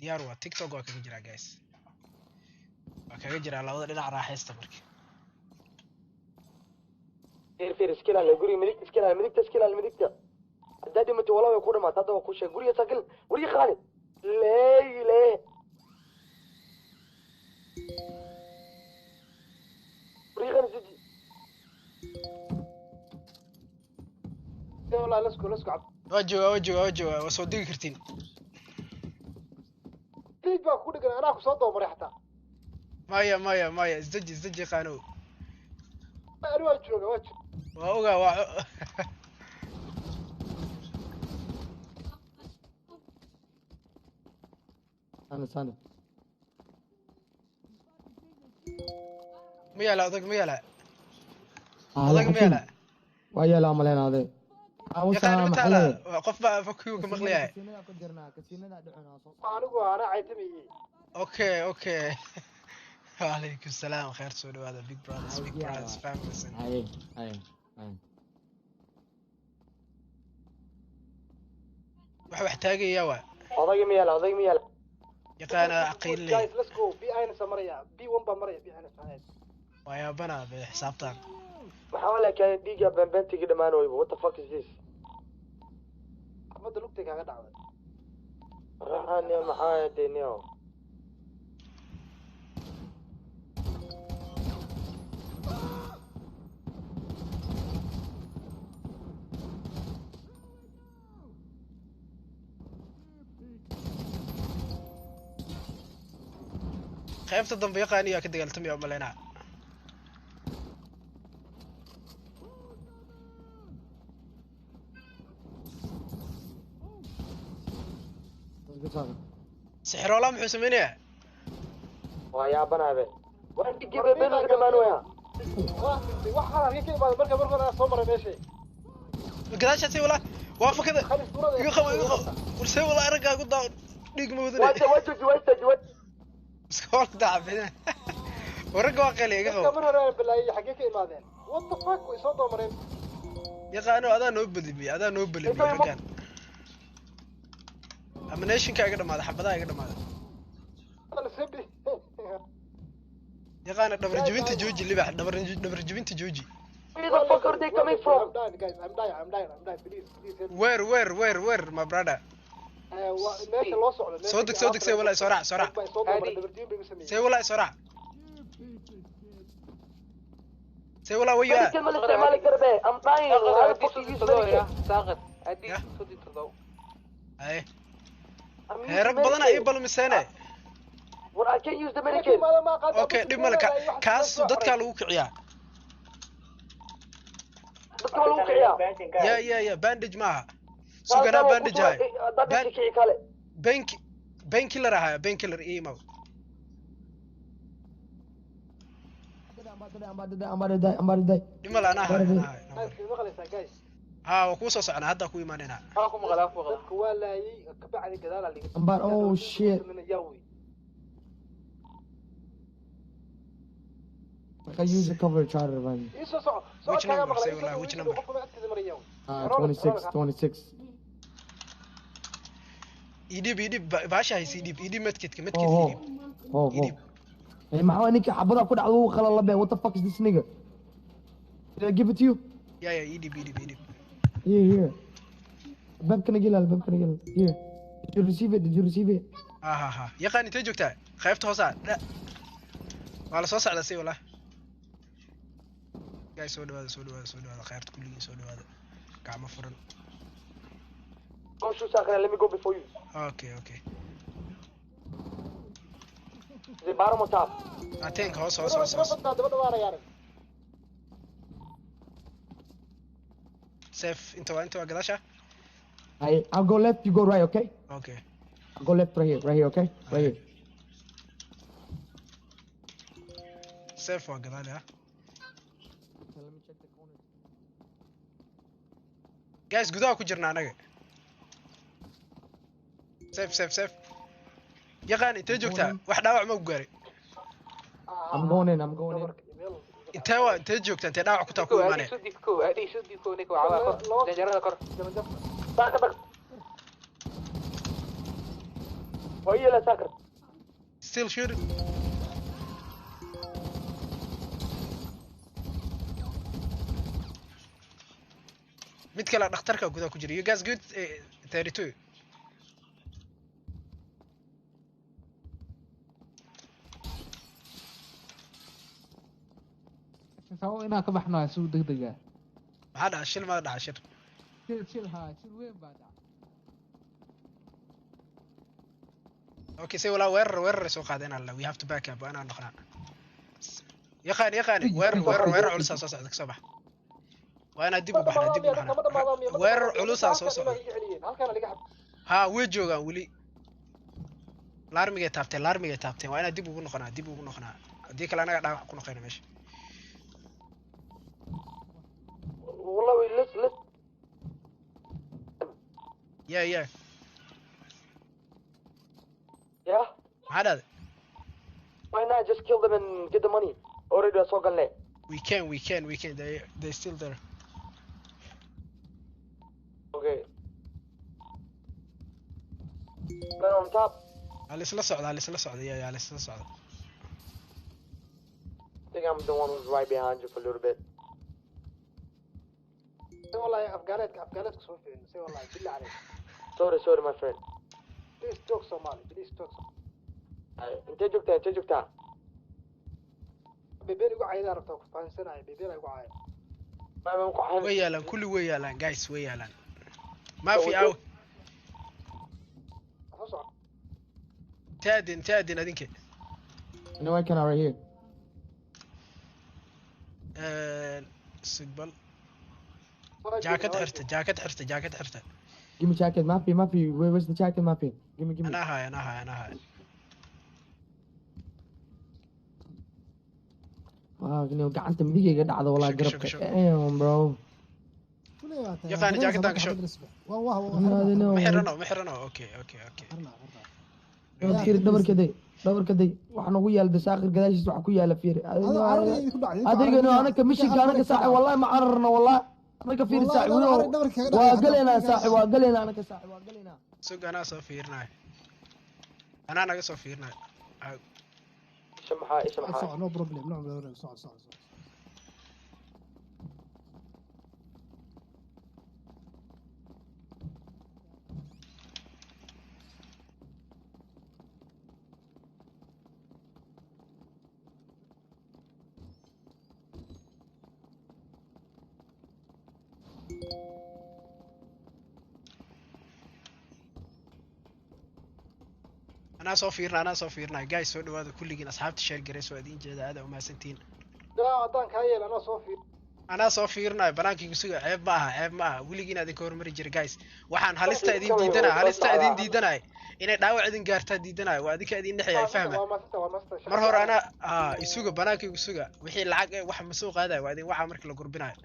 diyaar waa tiktok waa kaga jiraa guys waa kaga jiraa labada dhinac raaxaysta markii فير اسكيل على قري ملك اسكيل على ملك تسكيل على ملك دادي مت والله يكون ما تدوا كل شيء قري ساكل قري خالد ليه قري خالد سجي والله لسكو عبد وجوا وصدق كرتين ليك بقى كل كده انا كنت صوته مريحته مايا ازدجي قانون انا وجهه واوغا أنا ميالا أضيق ميالا ويا لا ملين هذا يقال متى قف بقى فكيوك مغلية أنا عايتمي اوكي وعليكم السلام خير سولو هذا بيج براذرز فاميليز اي wax taagaya waa أضيق ميالا يقال عقيل لي جايز let's go بي أين سمريا بي 1 بمريا بي أين سمريا ويا بنا بحسابتان محاولة كان ديجا بنتي كده ما نويبه what the fuck is this أحمد لوكتك هذا دعوة رحاني محايا دينيو qaybta dambe yaqaaniya ka dagaaltamay oo maleena سحرولaa muxuu sameynaya ويا بنابه وين تجيب بينك كده ما نويا waxa halka ka imaado marka aan soo maray meeshay gadaasha say wala waafa kada iga qabo warsay wala aragaa ku daa dhig ma wadane wajj iskool daafina waraga waa qali iga qabo kamar hore bilaay xagee ka imaadeen what the fuck way soo doomareen yaqaano adaa noo balibay ragaan ama nation ka iga dhamaada xabadaha iga dhamaada yaqaano dhabar jibinta jooji libax dhabar jibinta jooji where the fuck are they coming from I'm dying please where my brother meesha loo socdo soo deg say wala soo raac say wala soo raac say wala waya كلمة الاستعمال الكربة I'm dying هذا fuck is this ساقط أدي صدي ترضو أي هرب بدنا أي بالمسانة What I can use the medication أوكي دي مالك كاس دتك على وقعيا دتك على وقعيا يا باندج معها سوقنا باندج هاي بين كيلر هاي بين كيلر إيمو دي مال أنا هاي ها وكوسو سعنا هذا كوي مانينا أخو مغلا كوالاي كبعد كذا اللي أمبار أوه شيت من الجوي I can use a cover charter man. Which number say wala which number 26 يدي باشا هي سيدي يدي متكت يدي يعني معاه نيك عبدا كود عدو خلا الله به what the fuck is this nigga did I give it to you يا يدي here الباب كان يجي الباب كان يجي here did you receive it ها يقاني انت جوجتا خايفت هوسا لا ولا soo socda si wala guys soo dhawaada khayrta kulligii soo dhawaada gacmo furan Go shoot Sakura, let me go before you. Okay. The bottom or top? I think house. Safe into Gadasha? I'll go left, you go right, okay? Okay. I'll go left right here, okay? Right here. Safe for Gadasha. Let me check the corner. Guys, gudaha ku jirna anaga. Safe. Yaqaan intee joogtaa? Wax dhaawac ma gaaray? I'm going in. Intee joogtaa? Intee dhaawac ku taa ku imaanay? أدي سودي كونك وعلى جرنا كر Back. وهي لا ساكر still shooting mid kale dhakhtarka gudaha ku jira you guys good 32 sabab inaan ka baxno si degdeg ah maxaa dhaca shil ma dhaca shil shil weyn baa dhaca okay say walaa weerar soo qaadeen alla we have to back up ana noqonaa yaqaan weerar culus soo socda ka soo bax waa inaan dib u baxnaa weerar culus soo socda ha way joogaan weli laarmigay taabteen waa inaan dib ugu noqonaa haddii kale anaga dhaawac ku noqonayna meesha والله لس yeah maxaa dhahday why not just kill them and get the money already waa soo galnay we can they still there okay man on top alisla socda yeah alisla socda I think I'm the one who's right behind you for a little bit والله افغانيتك سو فين سي والله بالله عليك sorry my friend بليز توك صومالي انت جبتها بيبيني قاعد يعرفك فانسناي بيبيني قاعد ما مقحن way yaalaan kulli way yaalaan guys way yaalaan ma fi aw taadin adinke No, I can right here. sigbal jacket xirta Give me jacket, Mafi. Where's the jacket, Mafi? Give me. ana haay Wow, you know, gacanta midigayga dhacdo walaa garabka. Damn, bro. yaqaan jacket aan gasho ma xirano okay Fiir dhabarkaday waxa nagu yaal dasaaqir gadaashiis waxa ku yaala fiir adigana anaka mishiga anaka saaxib wallahi ma cararna wallahi anaka fiir saaxib waa galeena saaxib waa galeena anaka saaxib waa galeena sugan soo fiirnay ana naga soo fiirnay اسمها نو بروبليم نو صح أنا soo fiirnay guys soo dhawaada kulligiin asxaabta share gareys waa idin jeeda aad u maasantiin wadaan ka yeel ana soo fiirnay banaankii gusuga ceeb ma aha wiligiin aad ka hormari jira guys waxaan halista idin diidanay inay dhaawac idin gaartaa diidanay waa adinka idin dhexay fahma mar hore ana isuga banaankii gusuga wixii lacag ee wax ma soo qaaday waa idin waxa markii la gurbinayo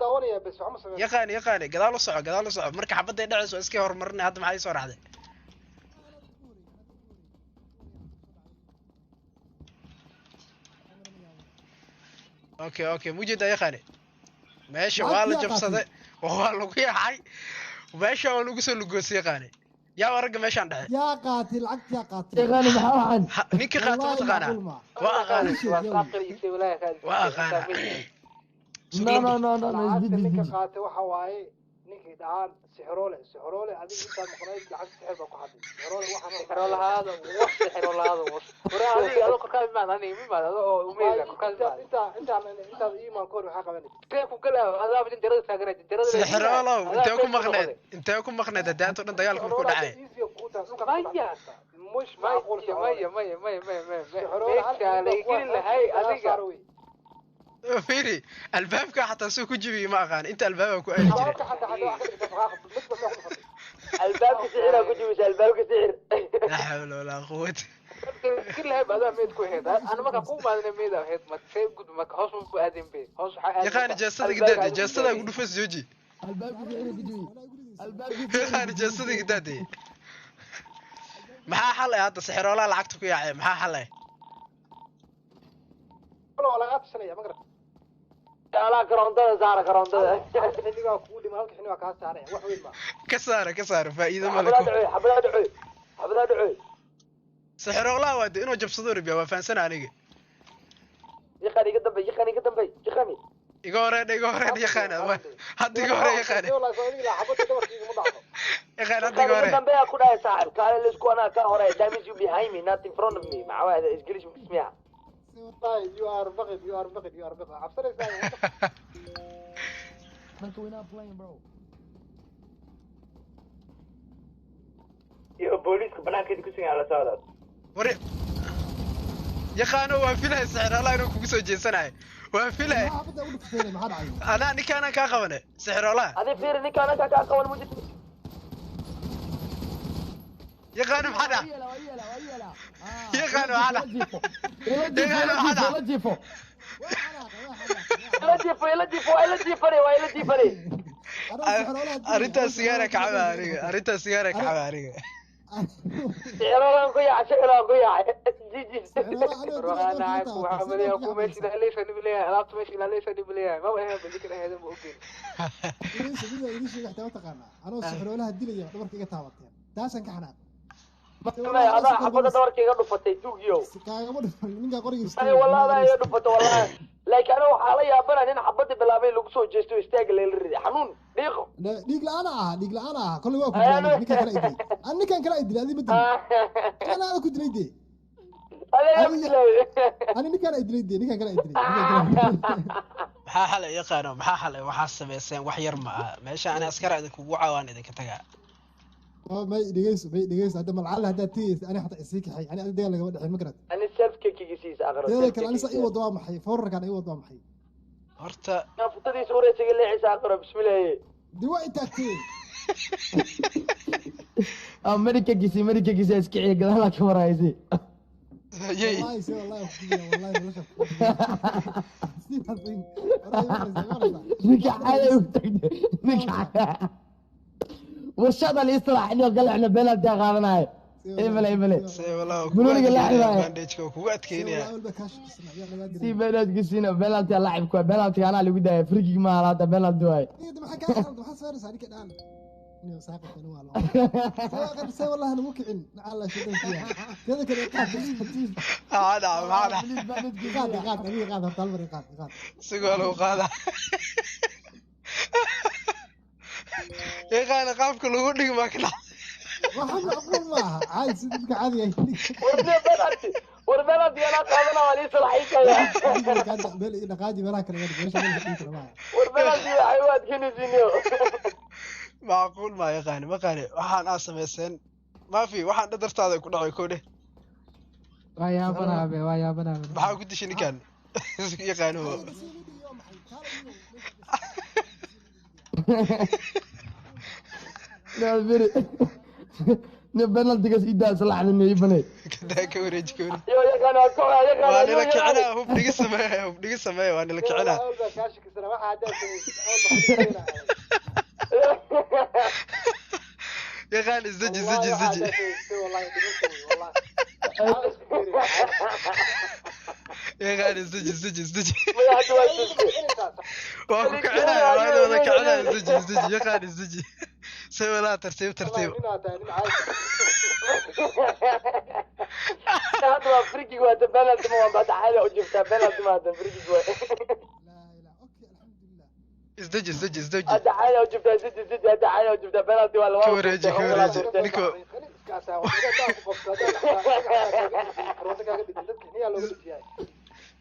daawanaya bas waxa ma sameeyay yaqaan gadaal u soco marka xabadda dhacayso iska hormarinay hadda maxay soo raacday okay mujida yaqaan meesha waa la jabsaday waa lagu yaacay meesha waa lagu soo lugoosay yaqaan yaa warga meeshaan dhaxay yaa qaatil lacagta yaa qaatil yaqaan maxaa waxan ninka qaatay ma taqaana waa aqaana no ninka qaatay waxa waaye ninkii dhahan sixroole adiga inta maqnayd lacag sixir ba ku xaday sixroole waxa sixroolahaada adiga adoo korkaad maadani oo umeeda korkaad inta iimaan koor waxa qabanay ku kala adaab jarada taageeray jarada sixroolo intee ku maqneed daanto dhan dagaalku ku dhacay مش معقول فيري البابك حتى سو كجبي ما اغان انت البابك كو اهل جري البابك سعر البابك سعر لا حول ولا قوه كل هاي بعدها ميد كو هيد انا ما كقوم ما ميد هيد ما تسيب قد ما هوس مو ادين بي هوس يا خان جسد قد فس جوجي خان جسد قدادي maxaa xal hada sixiroola lacagta ku yaacay maxaa xal ولا قاعد سنه ما قرأ على كرونتة زارة كرونتة xinigaa kugu dhima halka xini waa kaa saaraya wax weyn ma ka saara faa'iido ma حبلات leko عوي حبلات عوي حبلات عوي sixirooglaa waa de inuu jabsado rabiya waa fahansana aniga يخاني قدام بي يخاني قدام بي يخاني iga horeedha yaqaan hadda iga hore yaqaan والله سوالي لا حبط دوركيga ma dhacdo yaqaan hadda iga يخاني hore قدام بي أكون يا صاحب قال لي اسكو أنا كهوري damage you behind me not in front of me مع واحد إسقليش بتسمعها والله you are بغد you are بغد you are بغد عبصري Marka we're not playing, bro. يا بوليس بنان كده كسر على سعادة wari yaqaano waan filaya sixirooglaa inuu kugu soo jeesanayo waan filaya xabada u dhufteen maxaa dhacay anaa ninkaanaan kaa qabane sixirooglaa هذه فير نيك أنا كاكا كون مجد yaqaano maxaa dhac yaqaano maxaa dhac la jifo إلا جيفو إلا جيفو إلا جيفري وإلا جيفري arrintaas sigaara kacaba aniga arrintaas sigaara kacaba aniga سعران قيا سعران قيا جي أنا عارف وعمل يا أبو ماشي لا ليس نبليها لا تمشي لا ليس نبليها ما بها بذكر هذا ممكن idin sheeg xataa taqaana anoo sixroolaha dilaya dhabarka iga taabateen taasan ka xanaaq ما هذا حبة دورك يقعد فتى توجيو kaagama dhufan ninka qorigiisa أي والله لا يقعد فتى والله لكن أنا وحالي أبنا هنا حبة بلابي لوكسو جستو يستاجل الرد حنون ديخو dhiig la'aan ah kulli waa ku dilay ninka kala idilay an ninkan kala idilay adii badal kana ku dilay de هذا يا ani ninkan idilay de ninkan kala idilay maxaa xalay yaqaano maxaa xalay waxaa sameyseen wax yar ma aha meesha ana askar idin kugu caawaan idinka tagaa may dhigeyso hadda malcal hadda tiis ani xataa isii kaxay ani adiga laga dhaxay ma garad أنا سيلف كيكي جيسيس أغرب dadka kale ani sa ii wado waa maxay foorarkan ii wado waa maxay horta أنا فتدي سورة تقول لي عيسى أغرب بسم الله di waa intaagteen America gisi iskiciye gadaal ka waraysi yey wallahi se wallahi wallahi nolosha sidaasay ninka xalay u tagde ninka warshada la islaax inuu galacna penalty qaadanayo ibale see walaa Buluuniga la xidhaaya. bandage-ka kugu adkeynaya si penalty gisina penalty laacib ku penalty ana lagu daayay free kick ma hada penalty way والله انا مكعن على شو كذا كذا maxaa dhaca قاعد طالب قاعد sigoo lagu qaada yaqaana qaabka lagu dhigi maa ka dhac waxaan aqoon maaha caadi sidii caadi ay ورنا بلاتي ورنا أنا قادنا ولي صلاحي كذا beel dhaqaaji meelaha kale meesha kale ورنا حيوات كني جينيو macquul maa yaqaani maqaani waxaan aa samayseen maafi waxaan dhadartaada ku dhacay koodhe waa yaabanabe maxaa ku dishay ninkan yaqaano لا بيري ne penaltigas idaa salaxna ne ibanay kadaa ka wareeji ka wareeji يو يا كان أكون يا كان waa nila kicinaa hub dhiga sameeya waa nila kicinaa كاشك سنة ما حد yaqaan isdaji والله yaqaan isdaji ما يحد waa ku kicinaya waa wada kicinaya isdaji yaqaan isdaji say walaa tartiib هذا أفريقي وهذا بلد ما بعد حاجة وجبتها بلد ما هذا أفريقي لا اوكي الحمد لله isdaji هذا حاجة وجبتها زد هذا حاجة وجبتها بلد ولا ka wareeji niko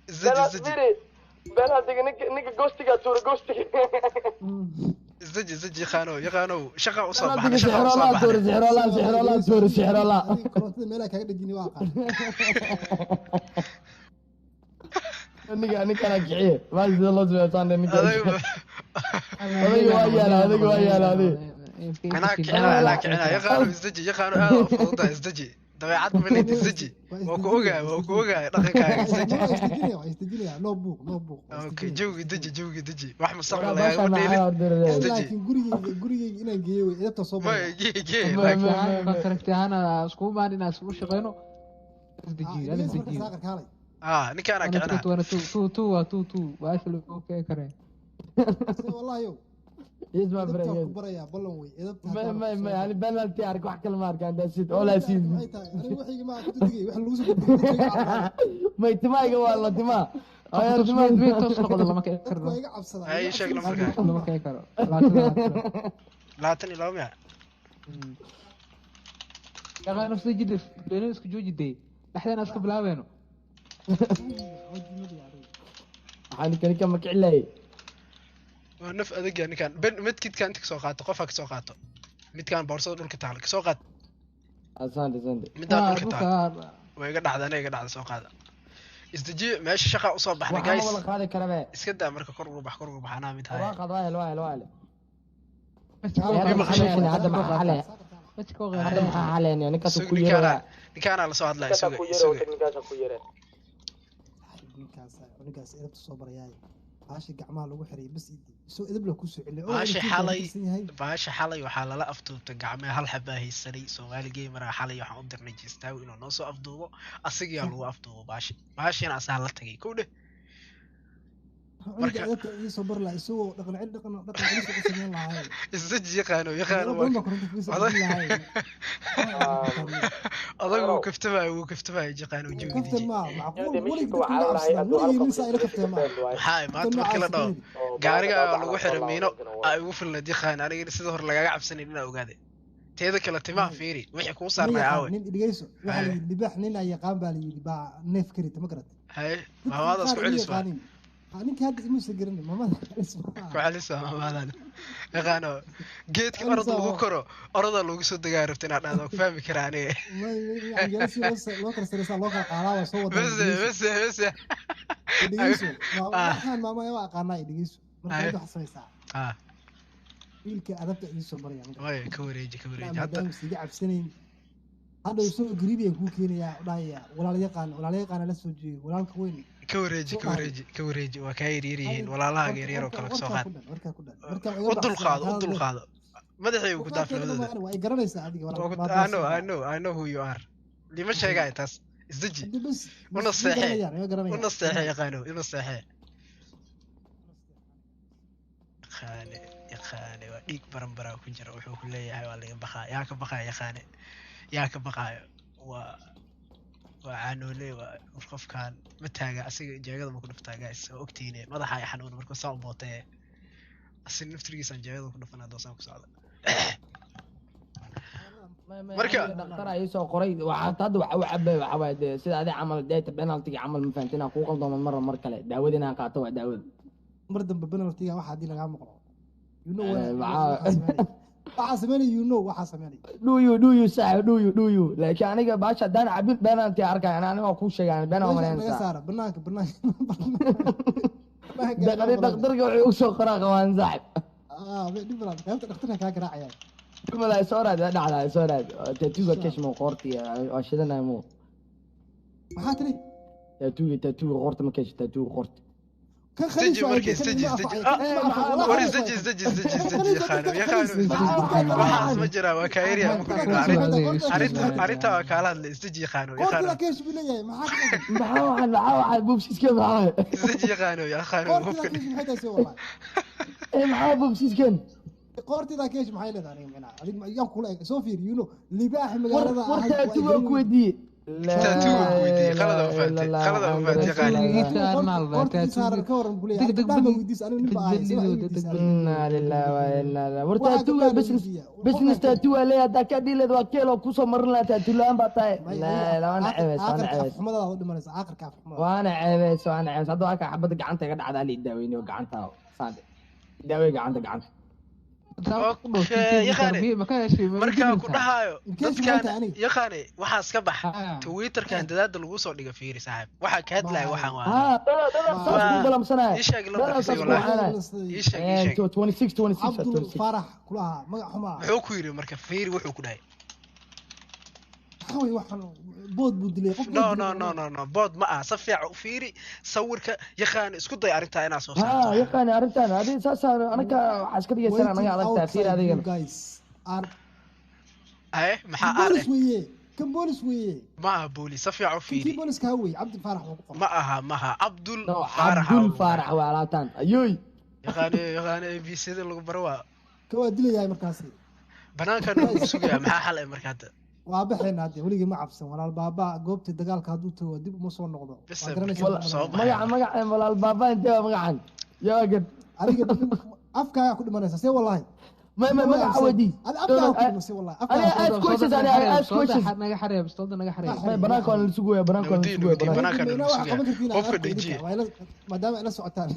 isdaji بلد نيك جوستي تور جوستي isdaji yaqaano shaqa u soo penaltiga baxay sixrola korontada meelaha kaga dhajini waa qaan ninka kiciye ma sida loo sameeyay ninka adaygu adiga waa yaala anaa kicinaa yaqaano yaqaano aad u fududa isdaji dabeecad malid isdaji waa ku ogaay dhaqankaaga isdaji istajinaya no book okay jawgi daji wax mustaqbal lagama dheelin isdaji laakiin gurigeyga inaan geeyo way idabta soo ma baxay gee contract ahaan isku maan inaan isku shaqeyno isdeji saaqar kaalay ninkaan aan kicina وانا تو واش لو اوكي كره والله يو اسمع بريد بريا بلون وي ما يعني بنالتي ارك wax kale ma arkaan dasid oo la siid wixii ma ku digay wax lagu soo gudbiyay ma timaayga waa la timaa ayaa timaa mid toos noqdo lama kay karo iga cabsada ay sheeg lambarka lama kay karo 22 miya yaga nafsi jidif beenay isku joojidey dhaxdana isku bilaabeeno waxaan kani kama kicilay naf adaga ninkaan midkidka inta kasoo qaato qofka kasoo qaato midkaan boorsada dhulka taal kasoo qaad asante midaan dhulka taal way iga dhacda soo qaada isdaji meesha shaqa u soo baxday guys wala qaadi karabe iska daa marka kor ugu bax anaa mid haay waa qad waa ninkaana la soo hadlaya ninkaas edabta soo barayaay baashi gacmaha lagu xiray bas soo edab la ku soo celiyo baashi xalay waxaa lala afduubtay gacmaha hal xabaa haysanay Soomaali gamer xalay waxaan u dirnay Jistaaw inuu noo soo afduubo asiga lagu afduubo baashina asaa la tagay kowdhe marka ay soo bar la isoo dhaqan cid ku sameyn lahaay isdaji yaqaano adagu kaftamay yaqaano joogidi hay maanta markii la dhaw gaariga lagu xiray miino ay ugu filnad yaqaan aniga sida hor lagaga cabsanin inaa ogaade teeda kale timaa fiiri wixii ku saarnay aawe nin dhigayso waxa la dibax nin ay yaqaan baa la yiri baa neef karita ma garad hay maamada isku celiswa ninka hadda imuusan garanin maamada ku celiswa maamadan yaqaano geedka orada lagu koro orada lagu soo dagaa rabta inaad dhahdo fahmi karaa aniga loo kala sareysaa loo kala qaadaaba soo wada bas dhigayso waxaan maama waa aqaanay dhigayso marka wax samaysaa wiilka adabta ii soo maraya way ka wareeji hadda siga cabsanayn hadda soo gariib ay ku keenaya dhaaya walaal yaqaan la soo jeeyo walaalka weyn ka wareeji waa ka yiriin walaalaha yar oo kala soo qaad u dulqaado madaxay ugu daafladooda way garanaysaa adiga I know who you are lima sheegay taas isdaji una seexay yaqaano yaqaane waa dhiig baranbara ku jira wuxuu ku leeyahay waa laga baqaa yaa ka baqaayo waa caanoole waa qofkan ma taaga asiga jeegada ma ku dhuftaa guys oo ogtiine madaxa ay xanuun markuu soo bootay asin naftirkiisa jeegada ku dhufana doosaan ku socda marka dhaqtar ay soo qoray waxa hadda waxa cabay waxa way sida adiga camal deeta penalty camal ma fahantina ku qaldoomo mar kale daawadina qaato waa daawad mar dambe penalty waxa hadii laga maqlo you know waxa sameeyay waxa sameeyay do you say do you laakiin aniga baasha daan cabid penalty arkay aniga ku sheegaan penalty malaysa banaanka dhaqtarka wuxuu u soo qoraa qawaan saaxib dhibran qaybta dhaqtarka ka garaacaya ما صورة ده صورة تاتو كيش مو قرطي عشان مو ما حاتري تاتو قرط ما كيش تاتو قرط كان خليج استجي يا خانو واحد مجرى وكايريا عريتها وكالات استجي يا خانو كيش بنيه ما حاتري محاوحد بوبسيس كيف معاه استجي يا خانو ايه محاوح بوبسيس كيف قورتي كيش maxay leedahay aniga adiga ma iyan kula soo fiir libaax magaalada warta tuwa ku wadi qalada u faatay business tattoo le hada ka dhilad waa kelo ku soo marin la tattoo laan ba tahay la wana ceebes xumada u dhimanaysa aakhirka xumada wana ceebes hadda waa ka xabad gacanta ka dhacda li daaweyno gacanta saade daawey gacanta markaa ku dhahayo dadkan yaqaane waxaas ka bax twitterkan dadaada lagu soo dhiga fiiri saaxiib waxaa ka hadlaya waxaan muxuu ku yiri marka fiiri wuxuu ku dhahay بود بدلي no بود ما صفيع وفيري صورك يخان اسكو ضي ارنتا انا سو صار يخان ارنتا هذه اساسا انا عسكريه سنه انا على التاثير هذه جايز ار اي محا ار كم بوليس ويه ما بولي صفي كي عفيري بوليس كهوي عبد الفارح وقفر ما عبد الفارح عبد الفارح وعلاتان ايوي يغاني بي سي لو بروا كوا دلي يا مركاسي بنان كانوا سوقيا ما حل مركاته وابحنا هذه ولي ما عبسن ولا البابا قوبتي دغالك هادو تو دib uma soo noqdo بس magaca walaal baaba intee magacan yaa gad adiga afkaaga ku dhimanaysa see wallahi magaca wadi afkaaga ku dhimanaysa wallahi أنا أسكوشز أنا أسكوشز naga xareeb stolda naga xareeb بناك ولا نسوقه بناك ولا نسوقه قف دجي maadaama ila socotaan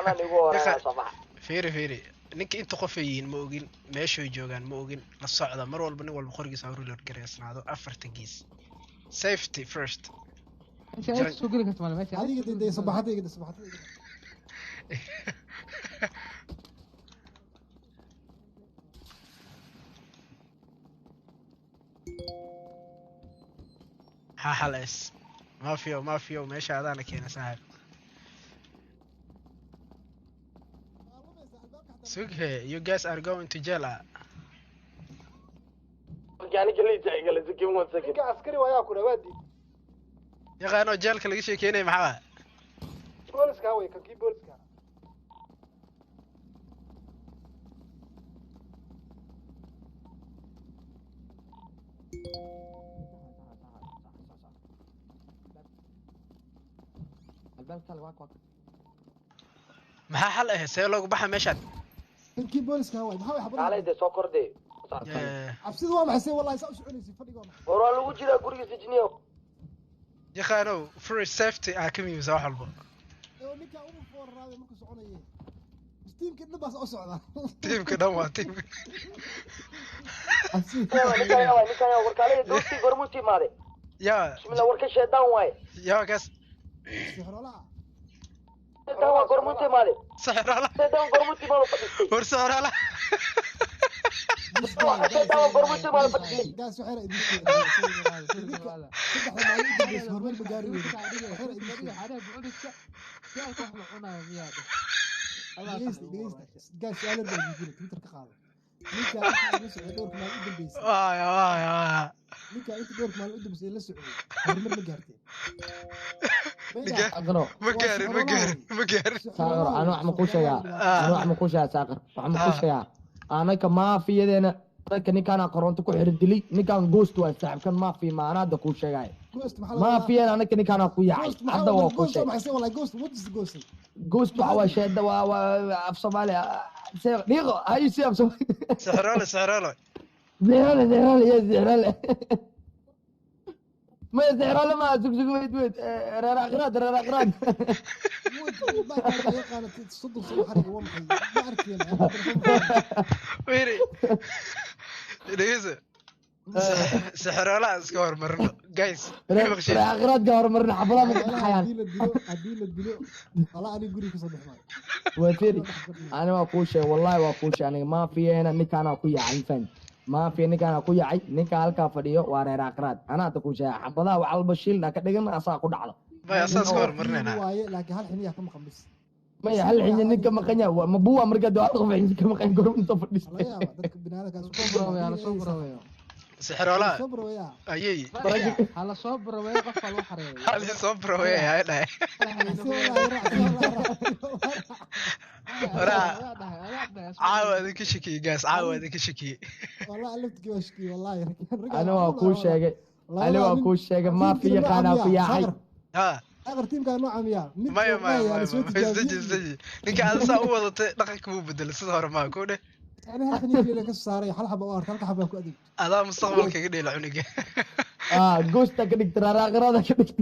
أنا اللي هو ورانا صباح فيري ninka inta qofayiin ma ogin meeshay joogaan ma ogin la socda mar walba nin walba qorigiisa hore loo gareysnaado afarta gees safety first inta ay soo gali karto meesha adiga dee sabaxadayga ha hales mafio meesha adaana keena saaxib sughe you guys are going to jail يعني كل شيء قال زكي مو سكت ninka askari waa yaa ku dhawaadi yaqaano jeelka laga sheekeynay maxaa booliska way ka kii booliska maxaa xal ah see loogu baxa meeshaan kii booliska way maxaa xabad على يد سكر دي absidu waa maxay wallahi saa u soconaysi fadhiga ورا لو جيرا غوري سجنيو yaqaano first safety ka miyuusa wax walba ninka ugu foorraaday markuu soconayay tiimka dhanbaas u socda tiimka dhan waa tiimka ninka warkaalay doorti gormuti maade yaa bismillah warka sheedaan waay yaa kaas sixroolaha sheedaan waa gormuti maade saxraala sheedaan gormuti maade fadhiistay war saxraala sheedaan waa gormuti maade fadhiistay gaas waxay idin sheegay saddex hormar magaari weyn gaas su'aalo baa jira Twitter ka qaado ninka inta soo dhowrka maal u dambeysay ninka inta dhowrka maal u dambeysay la socday hormar ma gaartay ما قارن ساقر أنا وح مكوشة ساقر وح مكوشة أنا كما في يدنا كني كان قرنت كحر الدلي نكان جوست وسحب كان ما في معنا ده كوشة جاي ما في أنا كني كان أقويا هذا هو كوشة والله جوست وحوا شدة وأفصل عليه ليغو هاي شيء أفصل سحرالة زهرالة ما زهرالة ما زق ويد رراقراد ما كانت تصدق حركة والله ما أعرف ويري ليزا سحرالة اسكور مرنا جايز رراقراد قهر مرنا حفظها من الحياة عديل الدلو والله أنا أقولي كصدق معي وفيري أنا وأقولش والله وأقولش أنا ما في هنا نكان أقويا عن فن ما في نكان أقويا عي نكان الكافريو ورراقراد أنا تقولش حفظها وعلى البشيل لكن دقنا أساقود على ما أساس كور مرنا لكن هالحين كم خمس ما هل حين نك مقنيا مبوه مركز دوات قف عندك مقنيا قرب انت فديس الله يا ذاك بنادك صبر سحرالة صبر ويا أيي على صبر ويا قف على الحرية على صبر ويا هاي عاود كشكي جاس عاود كشكي والله علمتك وشكي والله أنا وأقول شيء ما في قناة في حي ها آخر تيم كان نوع مياه ما استجي نك هذا سأقول دقيق مو بدل صار ما كونه أنا هالحين في لك الصاري حل حبة وارد حل حبة كودي هذا مستقبل كده العنق جوست كديك ترى راغرا كديك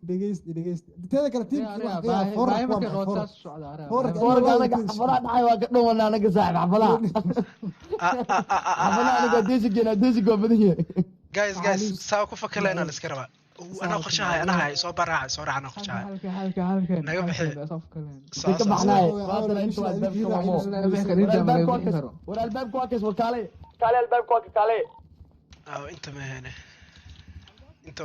دقيست تذكر تيم فورك أنا حفلات حيوان كده ولا أنا قصاحب حفلات أنا ديسي بديه جايز ساوكو فكلنا نسكرها أنا قرشها أنا هاي صبر صراحة أنا قرشها نجيب بحي صاص ولا الباب كواكس وكالي كالي الباب كوكي كالي أو أنت ما هنا أنت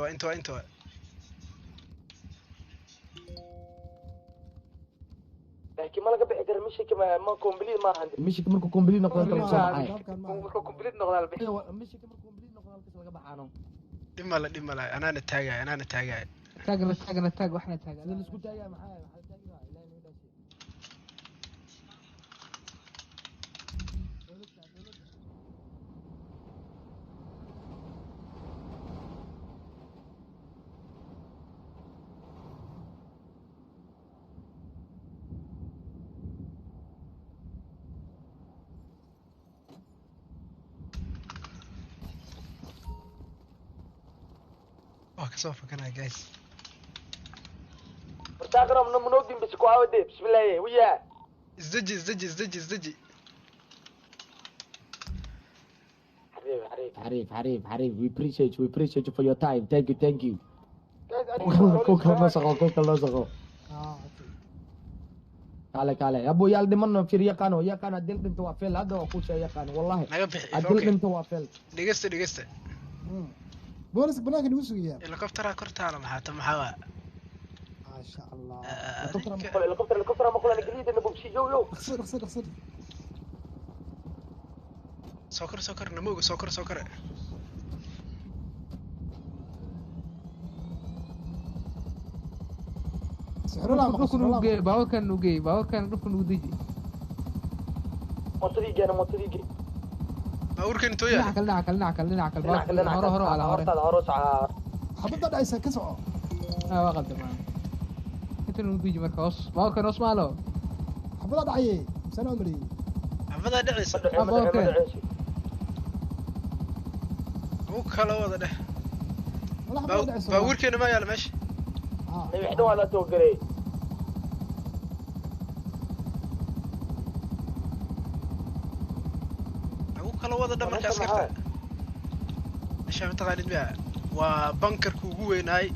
لكن ما لقى بحجر مشي كما ما كومبليت ما عندي مشي كمركو كومبليت نقدر كومبليت نقدر مشي كمركو كومبليت نقدر halkaas laga baxaano dhimala anaana taagay taag waxna taag la isku taagay maxaa taagay ilaahay noo dhaashay kasoo fakanaa guys wartaaqram namunodin bisi ku awade bismillaahi wiya isdaji حريف we appreciate you for your time thank you كوكا نسخو كاله ابو يال دمن في يقانو دل بنت وافل هذا وكوش يقان والله دل بنت وافل dhegeysta بوليس بناك نو سويا helicopter kortaala maxaa ما شاء الله الكفر ما قلنا جديد انه بمشي يو اخسر sokor namoga sokor سحر لا ما كنا نوجي باوكان نودي موتريجي باوركن تويا نعكل هورو على هورو ساعه حبطه دايسه كسعو واقد تمام انت نودي مركز باوكان اسمالو حبطه دعيه سنه عمري حبطه دعيس او kala wada dheh باوركن ما yaala meesha وحده ولا توقري kala wada dhamarka askarta meesha taqaanid baa waa bankarka ugu weynaay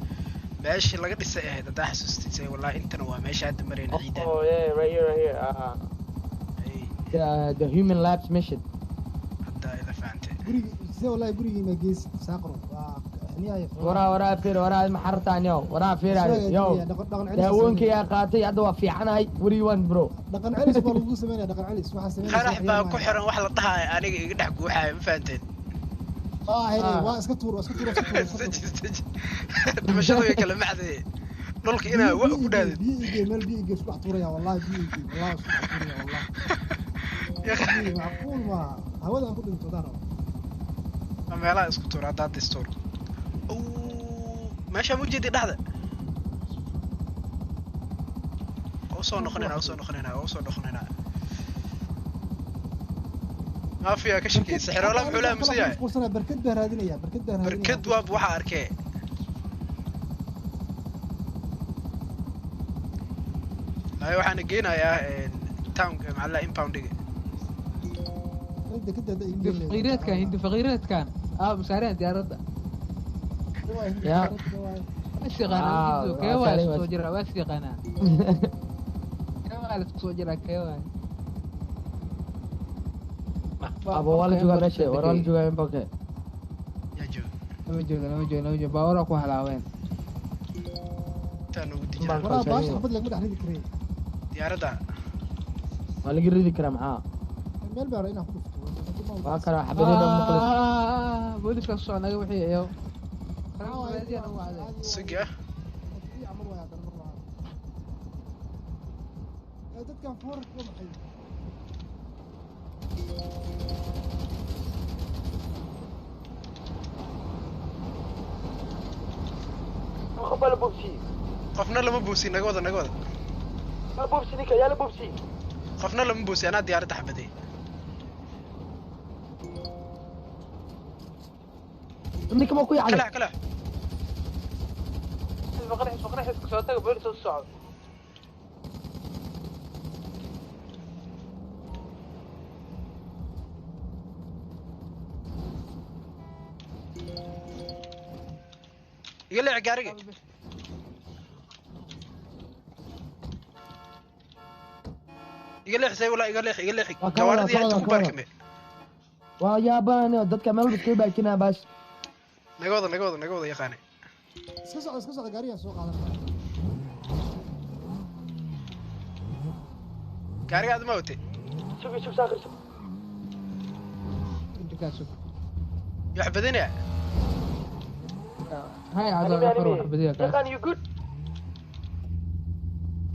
meeshii laga dhisay ahayd hadaa xasuustay wallahi intana waa meesha hadda marayna ciidan oh yeah right here the human labs mission hadda ila fahamtay gurigi والله gurigi ma gees saaqro ورا فير ورا محرتان ورا فير داوونك يا قاتي هذا waa fiicanahay wari waan bro dhaqan celis baa lagu sameeyaa dhaqan celis waxa sameeyaa qarax baa ku xiran wax la dhahay aniga iga dhex guuxay ma fahanteen waa iska tuur mashadu way kala macday dhulka inaa wax ku dhaadid biiga isku tuuraya wallahi biiga wallahi macquul ma hawada ku dhinto daro meelaha isku tuur hadda distoor meesha mujidi dhaxda soo noqonayna maafiya ka shaqeeyay xiroola xulaa musiyaa barkad baa raadinaya barkad waxa arkay waxaan geenayaa town macalla impoundiga فقيرتكان مسارين ديارده يا واسقنا كيواس سوجرا واسقنا كيواس سوجرا كيواس ابو ولا جوga meesha waran jooga impoke lama joogo baawara ku halaaween tan ugu dijaa wara baash xabad laga dhaxridi karay diyaaradda waa laga ridi karaa maxaa meel baa inaan ku dhufto waa kala xabadooda muqlis booliska soo naga wixiyo سجى dadkan foor ku maxay خبل بوبسي قفنا لما بوسي نقوده بوبسي نيكا يا بوبسي قفنا لما بوسي انا ديارة حبدي انك ما كوي على كلا فقرح صوتك بوليس الصعب يقلع قارقي يقلع حسين ولا يقلع كواردي انت كباركمي ويا باني dadka meel iska baakina baas nagooda yaqaanay iska socda gaariga soo qaadan gaariga aad ma watay شوف ساخر انت كاسو يحبدني هاي عاد أفر واحد بديها يقان you good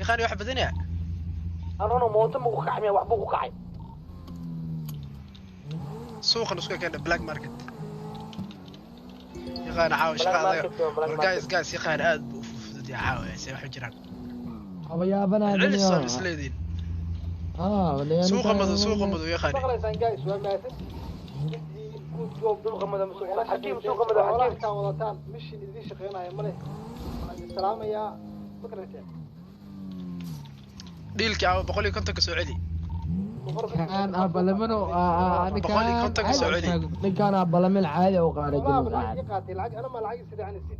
يقان واحد بدينا أنا موت ما وقع وحب وقع سوق نسوق كان بلاك ماركت يقان عاوي شغال جايز يقان آد بوفدي عاوي سوي حجران أبا يا بنا العلي سليدين سوق مدو يقان مقليسان جايز وماسن حكيم سوق مدو حكيم كان وضعتان مش إذا شقينا يا ملي السلام يا فكرتين ديلك عاوي بقولي كنت سعودي كان أبلمنو أنا بقولي كنت سعودي كان أبلمن عادي وقارج والله بالعكس يقاتل العج أنا ما العج سيدي عن السن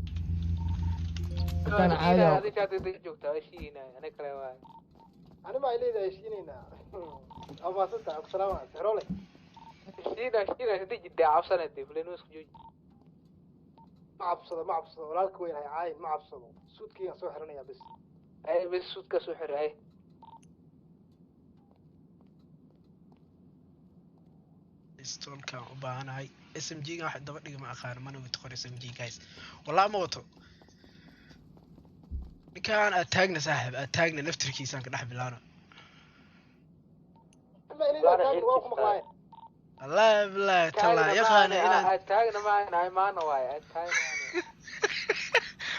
كان عادي هذه كانت جوكتا شينا أنا كلام أنا ما إلي ذا يشينينا أبا ستة السلام سهرولي شينا تيجي جدا عفسنا دي فلينوس جوج ما عبصده ولا الكوين هاي عاين ما عبصده سود كي سوحرني يا بس أي بس سود كسوحر هاي استول كان وباهناي اس ام جي واحد دبا دغ ما اخار ما نوي تقور اس ام جي جايز والله ما وتو كان اتاغنا صاحب اتاغنا نفتركيسان كدخ بلانا ما إلي ذا تاقل واقف مقلاين الله بالله تلا يا خانه انا اتاغنا معنا ما نواي اتاغنا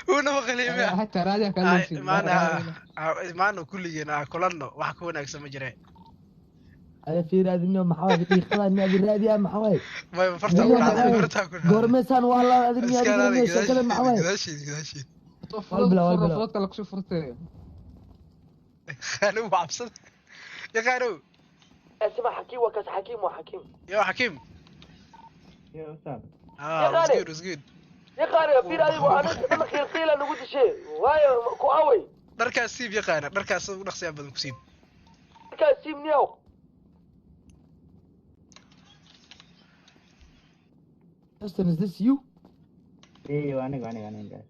ونو قليبه حتى راجع كان ما أنا كلنا كلنا وحكوا ناقص ما جرى أنا في رادي إنه محاول يخلى إني أبي رادي يا محاول ما فرتا كنا قرمسان والله أدني أبي شكل محاول كذا فرصات لك شو فرصة خانو عبصد يا خانو اسمع حكيم وكاس حكيم وحكيم يا حكيم يا أستاذ وزقود يا خالي في رأي وأنا خير قيل أنا قلت شيء وهاي كوأوي دركا سيب يا خانة دركا سيب نقصي أبدا كسيب دركا سيب نيو Justin, is this you? ايوه انا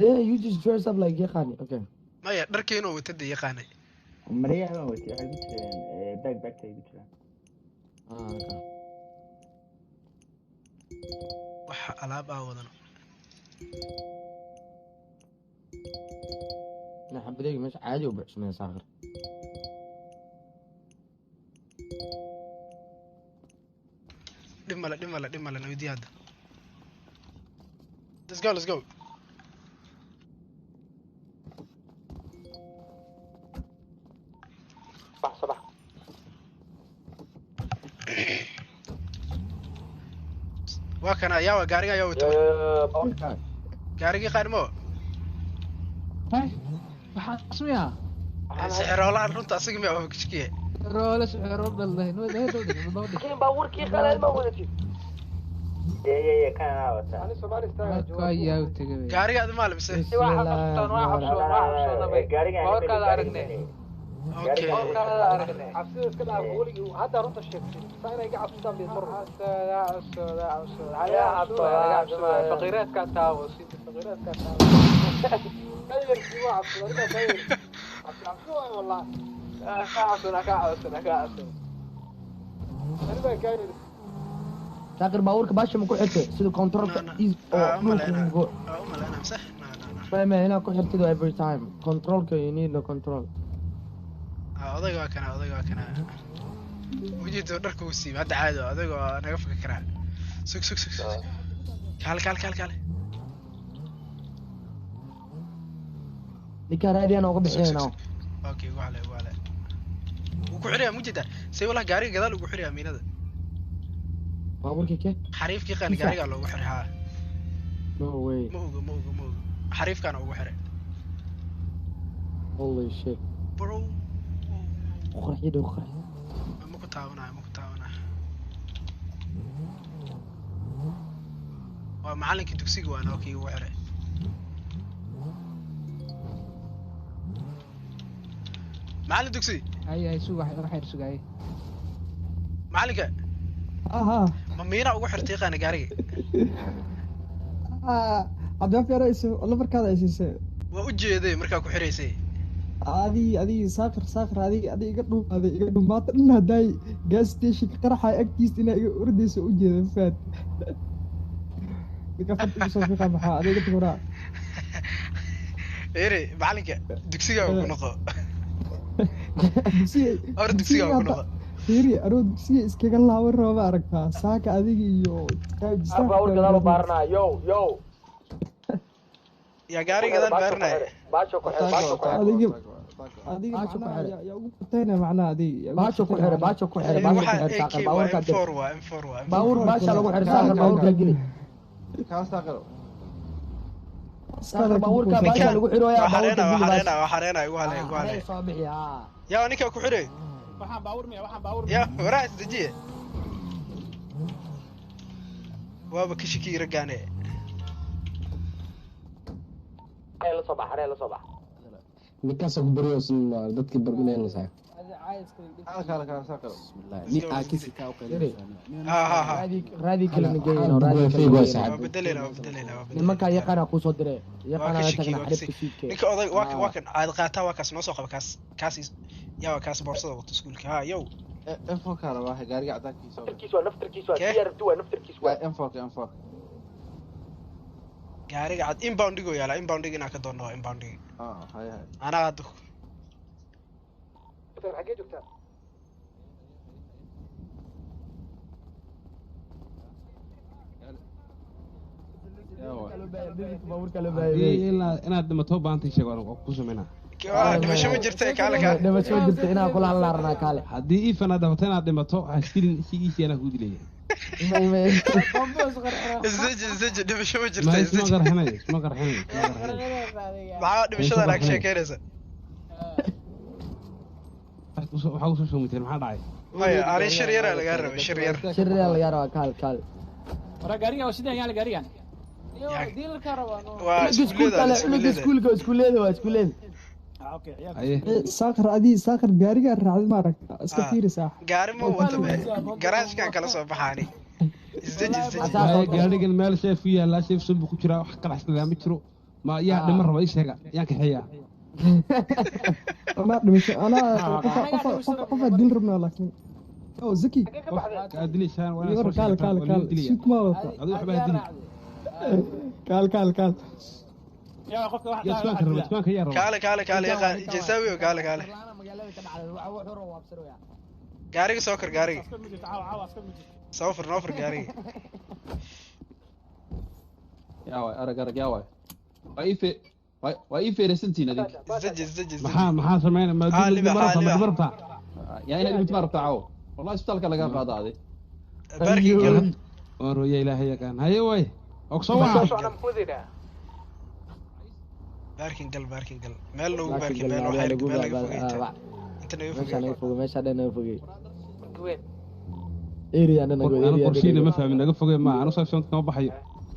Yeah, you just dress up like Yakhani. Okay. ما يا دركينو وتدي يا خانة مريح ما وتي waxay ku jireen back tay ku jiraan Okay. waxa alaab ah wadana أنا حبيت مش عادي وبعش من صاغر. دملا نودي هذا. Let's go. صباح وكان يا غاريغا يا وتو غاريغي قادمو هاي اسميها سحرولا runta asiga ma oo kishkiye رولا سحرول بالله نو ده كين باوركي خلال ما ولتي يا كان عاوز أنا سومالي استاذ كايا وتجي غاريغا اد مال بس واحد اوكي عبسيد كده عقولي هذا رنت الشيء صاير يجي عبسيد بيمر فقيرات كانت تاوس فقيرات كانت خير سوا عبسيد خير عبسيد والله كاعس أنا بقى صاغر باورك باش ما كحته سيدو كنترول إيز أنا مسح ما هنا كحته every time control you need no control. odayga kana wajido dharka uu siib hada caado odayga naga fikra sug kal ninka raadi ana uga bixinaa okay wale uu ku xiriyaa mujida say wala gaariga gadaal ugu xiriyaa miinada baaburkii ke xariifkii qaan gaariga loogu xiriyaa no way ma oga xariifkana ugu xiray holy shit bro قرحيده ما كنت عاونها ومعلنك دوكسيغ وانا اوكي وحره معلن دوكسي هاي سوق راح يرسق هاي معلنك مامينا ugu xirtay qana gaariga abdaa feeray la markaad ay siisay waa u jeeday markaa ku xiraysay adii saaqir adii iga dhumaata dhan hadday gas station qaraxa agtiisa inaa iga ordayso u jeeda faad ninka fadhiga soo fiiqa maxaa adiga tigoraa ere macalinka dugsiga ku noqo dugsiga ku noqo fiiri aroo dugsiga iskaga laaban raba aragtaa saaka adiga iyo baawur gadaal u baarnaa yo ya gaari gadaal baarnaa baasho ku xir adiga macnaha yaa ugu qatayna macnaha adiga baasho ku xir saaqal baawurka M4 baawur baasha lagu xir saaqal baawurka geli saaqal baawurka baasha lagu xiro yaa waxareena igu hale soo bixi ha yaa ninka ku xiray waxaan baawur ya waraas dajiye waaba ka shaki ragaane la soo bax ninkaas ku bariyo dadkii barminayna sax ni aakisi ka u qeylay raadi kale nageeyno beddelena nimanka yaqaan ku soo diray yaqaan ay tagna xaribka fiidkee ninka oday waa kan aad qaata waa kaas noo soo qaba kaas yaa kaas boorsada wato iskuulka ha yow M4 kala waa gaariga cadaankiisa naftirkiisa waa M4 gaariga cad inboundigo yaala inboundig inaa ka doonno inboundig hay anaa hadda xagee joogtaa inaad dhimato baantay sheeg waan ku sameynaa dhimasho ma jirta kaale dhimasho ma jirta inaa kula hadlaarnaa kaale haddii iifan aad dhabato inaad dhimato hastilin sigiisii anaa kuu dilaya isdeji dhimasho ma jirta isma qarxinayo maxaa dhimashadan aa ka sheekeynaysa waxaa usoo shoomiteen maxaa dhacay maya arin shir yaraa lagaa rabay shir yaraa lagaa rabaa kaal wara gaariga waa sidaan yaala gaarigan waa iskuuleeda saakar gaariga raacday ma aragta iska fiiri saax gaari ma wata garaashkan kala soo baxaani isdeji gaarigan meel sheef ku yaala sheef sunbu ku jira wax kala xisnaa ma jiro ma yaa dhima raba ii sheega yaan ka xeeyaa أنا مش أنا قف الدين ربنا لكن أو زكي أدلي شان وأنا كال شوت ما وصل هذا يحب أدلي كال يا قف واحد كال يا جساوي وكال قاري سوكر قاري سوفر نوفر قاري يا واي أرجع يا واي وإيفي وإيفي رسنتين هذيك زج maxaa sameeyna ma dibta يا إنا اللي متمرب تعاو والله استلك لقى قاضي هذه باركي قال ورو يا إلهي كان هاي واي أقصوا باركين قال مال لو باركين مال وحيرك مال فوقيته انت نيفوق ماشي هذا نيفوق وين إيري أنا نقول أنا قرشيني ما فاهم نقول فوق ما أنا صاير شنط كم بحي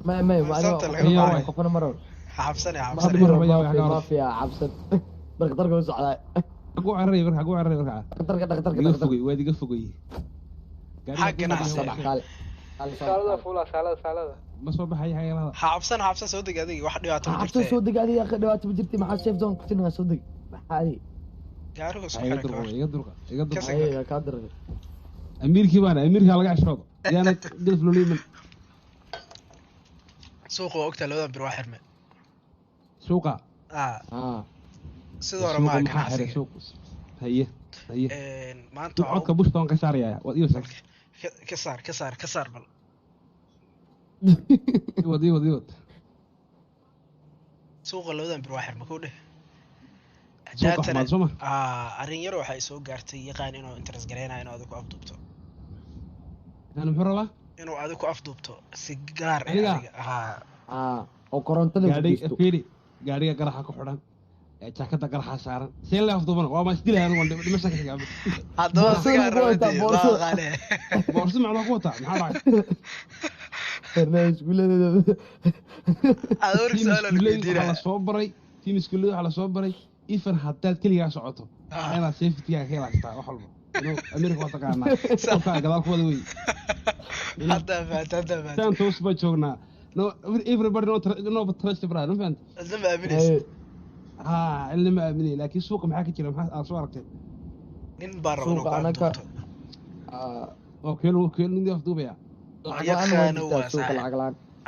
ما أنا قفنا مرة حبسني ما في حبسن دقدرك وسعدا أقو عرّي بركع دقدرك فوقي وادي قفوقي حقنا سالة فولا سالة بس ما بحي هاي هذا حبسن صدق هذه واحد دواته حبسن صدق هذه يا أخي دواته بجرتي مع الشيف زون كنتنا صدق هذه قالوا يقدرك كادر أمير كيبان أمير كلا عشرة يعني قلت له لي من سوق وقتها لو بروح حرمه سوقا sidoo ma ka xasiga suuq haye maanta codka bushton ka saaraya wad iyo ka saar bal wad suuqa labadan bir waxir ma ku dheh arin yar waxay soo gaartay yaqaan inuu interest gareynayo inuu adigu afduubto muxuu rabaa inuu adigu afduubto si gaar oo korontada gaariga garaxa ku xidhan jaakada garaxa saaran see la afduubana waa ma isdilayaan waan dhimasha ka xigaa haddaba sigaar boorso macna ku wata maxaa dhacay la soo baray team iskuulada waxa la soo baray ifan haddaad keligaa socoto inaad safety-ga ka ilaashataa wax walba America waa taqaanaa sabka gadaal ku wada wey hadda tan toos ba joognaa no everybody no trust brother no fahant azama aaminaysa اللي ما أبني لكن سوق محاكي كذا محاك أصورك nin baa raba inuu ku afduubto oo keel nin afduubaya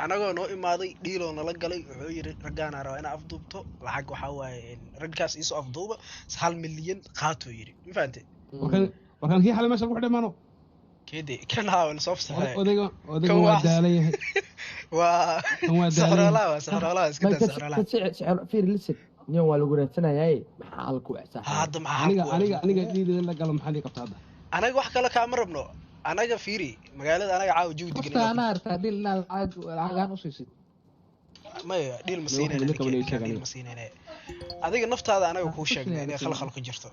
anagoo noo imaaday dhiiloo nala galay wuxuu yiri raggaana rabaa inaa afduubto lacag waxaa waaye raggaas iisoo afduuba 1 milyan qaatoo yiri ma fahantay warkan kii xalay meesha lagu xidhay maano كده كان هاول صوف صحيح odayga waa daalayahay waa سحر الله اسكت سحر الله سحر فير لسه نيو waa lagu raadsanayay maxaa halku ixsaas hada maxaa aniga dhiidada la galo maxaa qabtaa hada anaga wax kale ka marabno anaga fiiri magaalada anaga caaw joog digin ana arta dil lacagan u siisid maya dil masiinayna adiga naftaada anaga ku sheegnay inay khalkhal ku jirto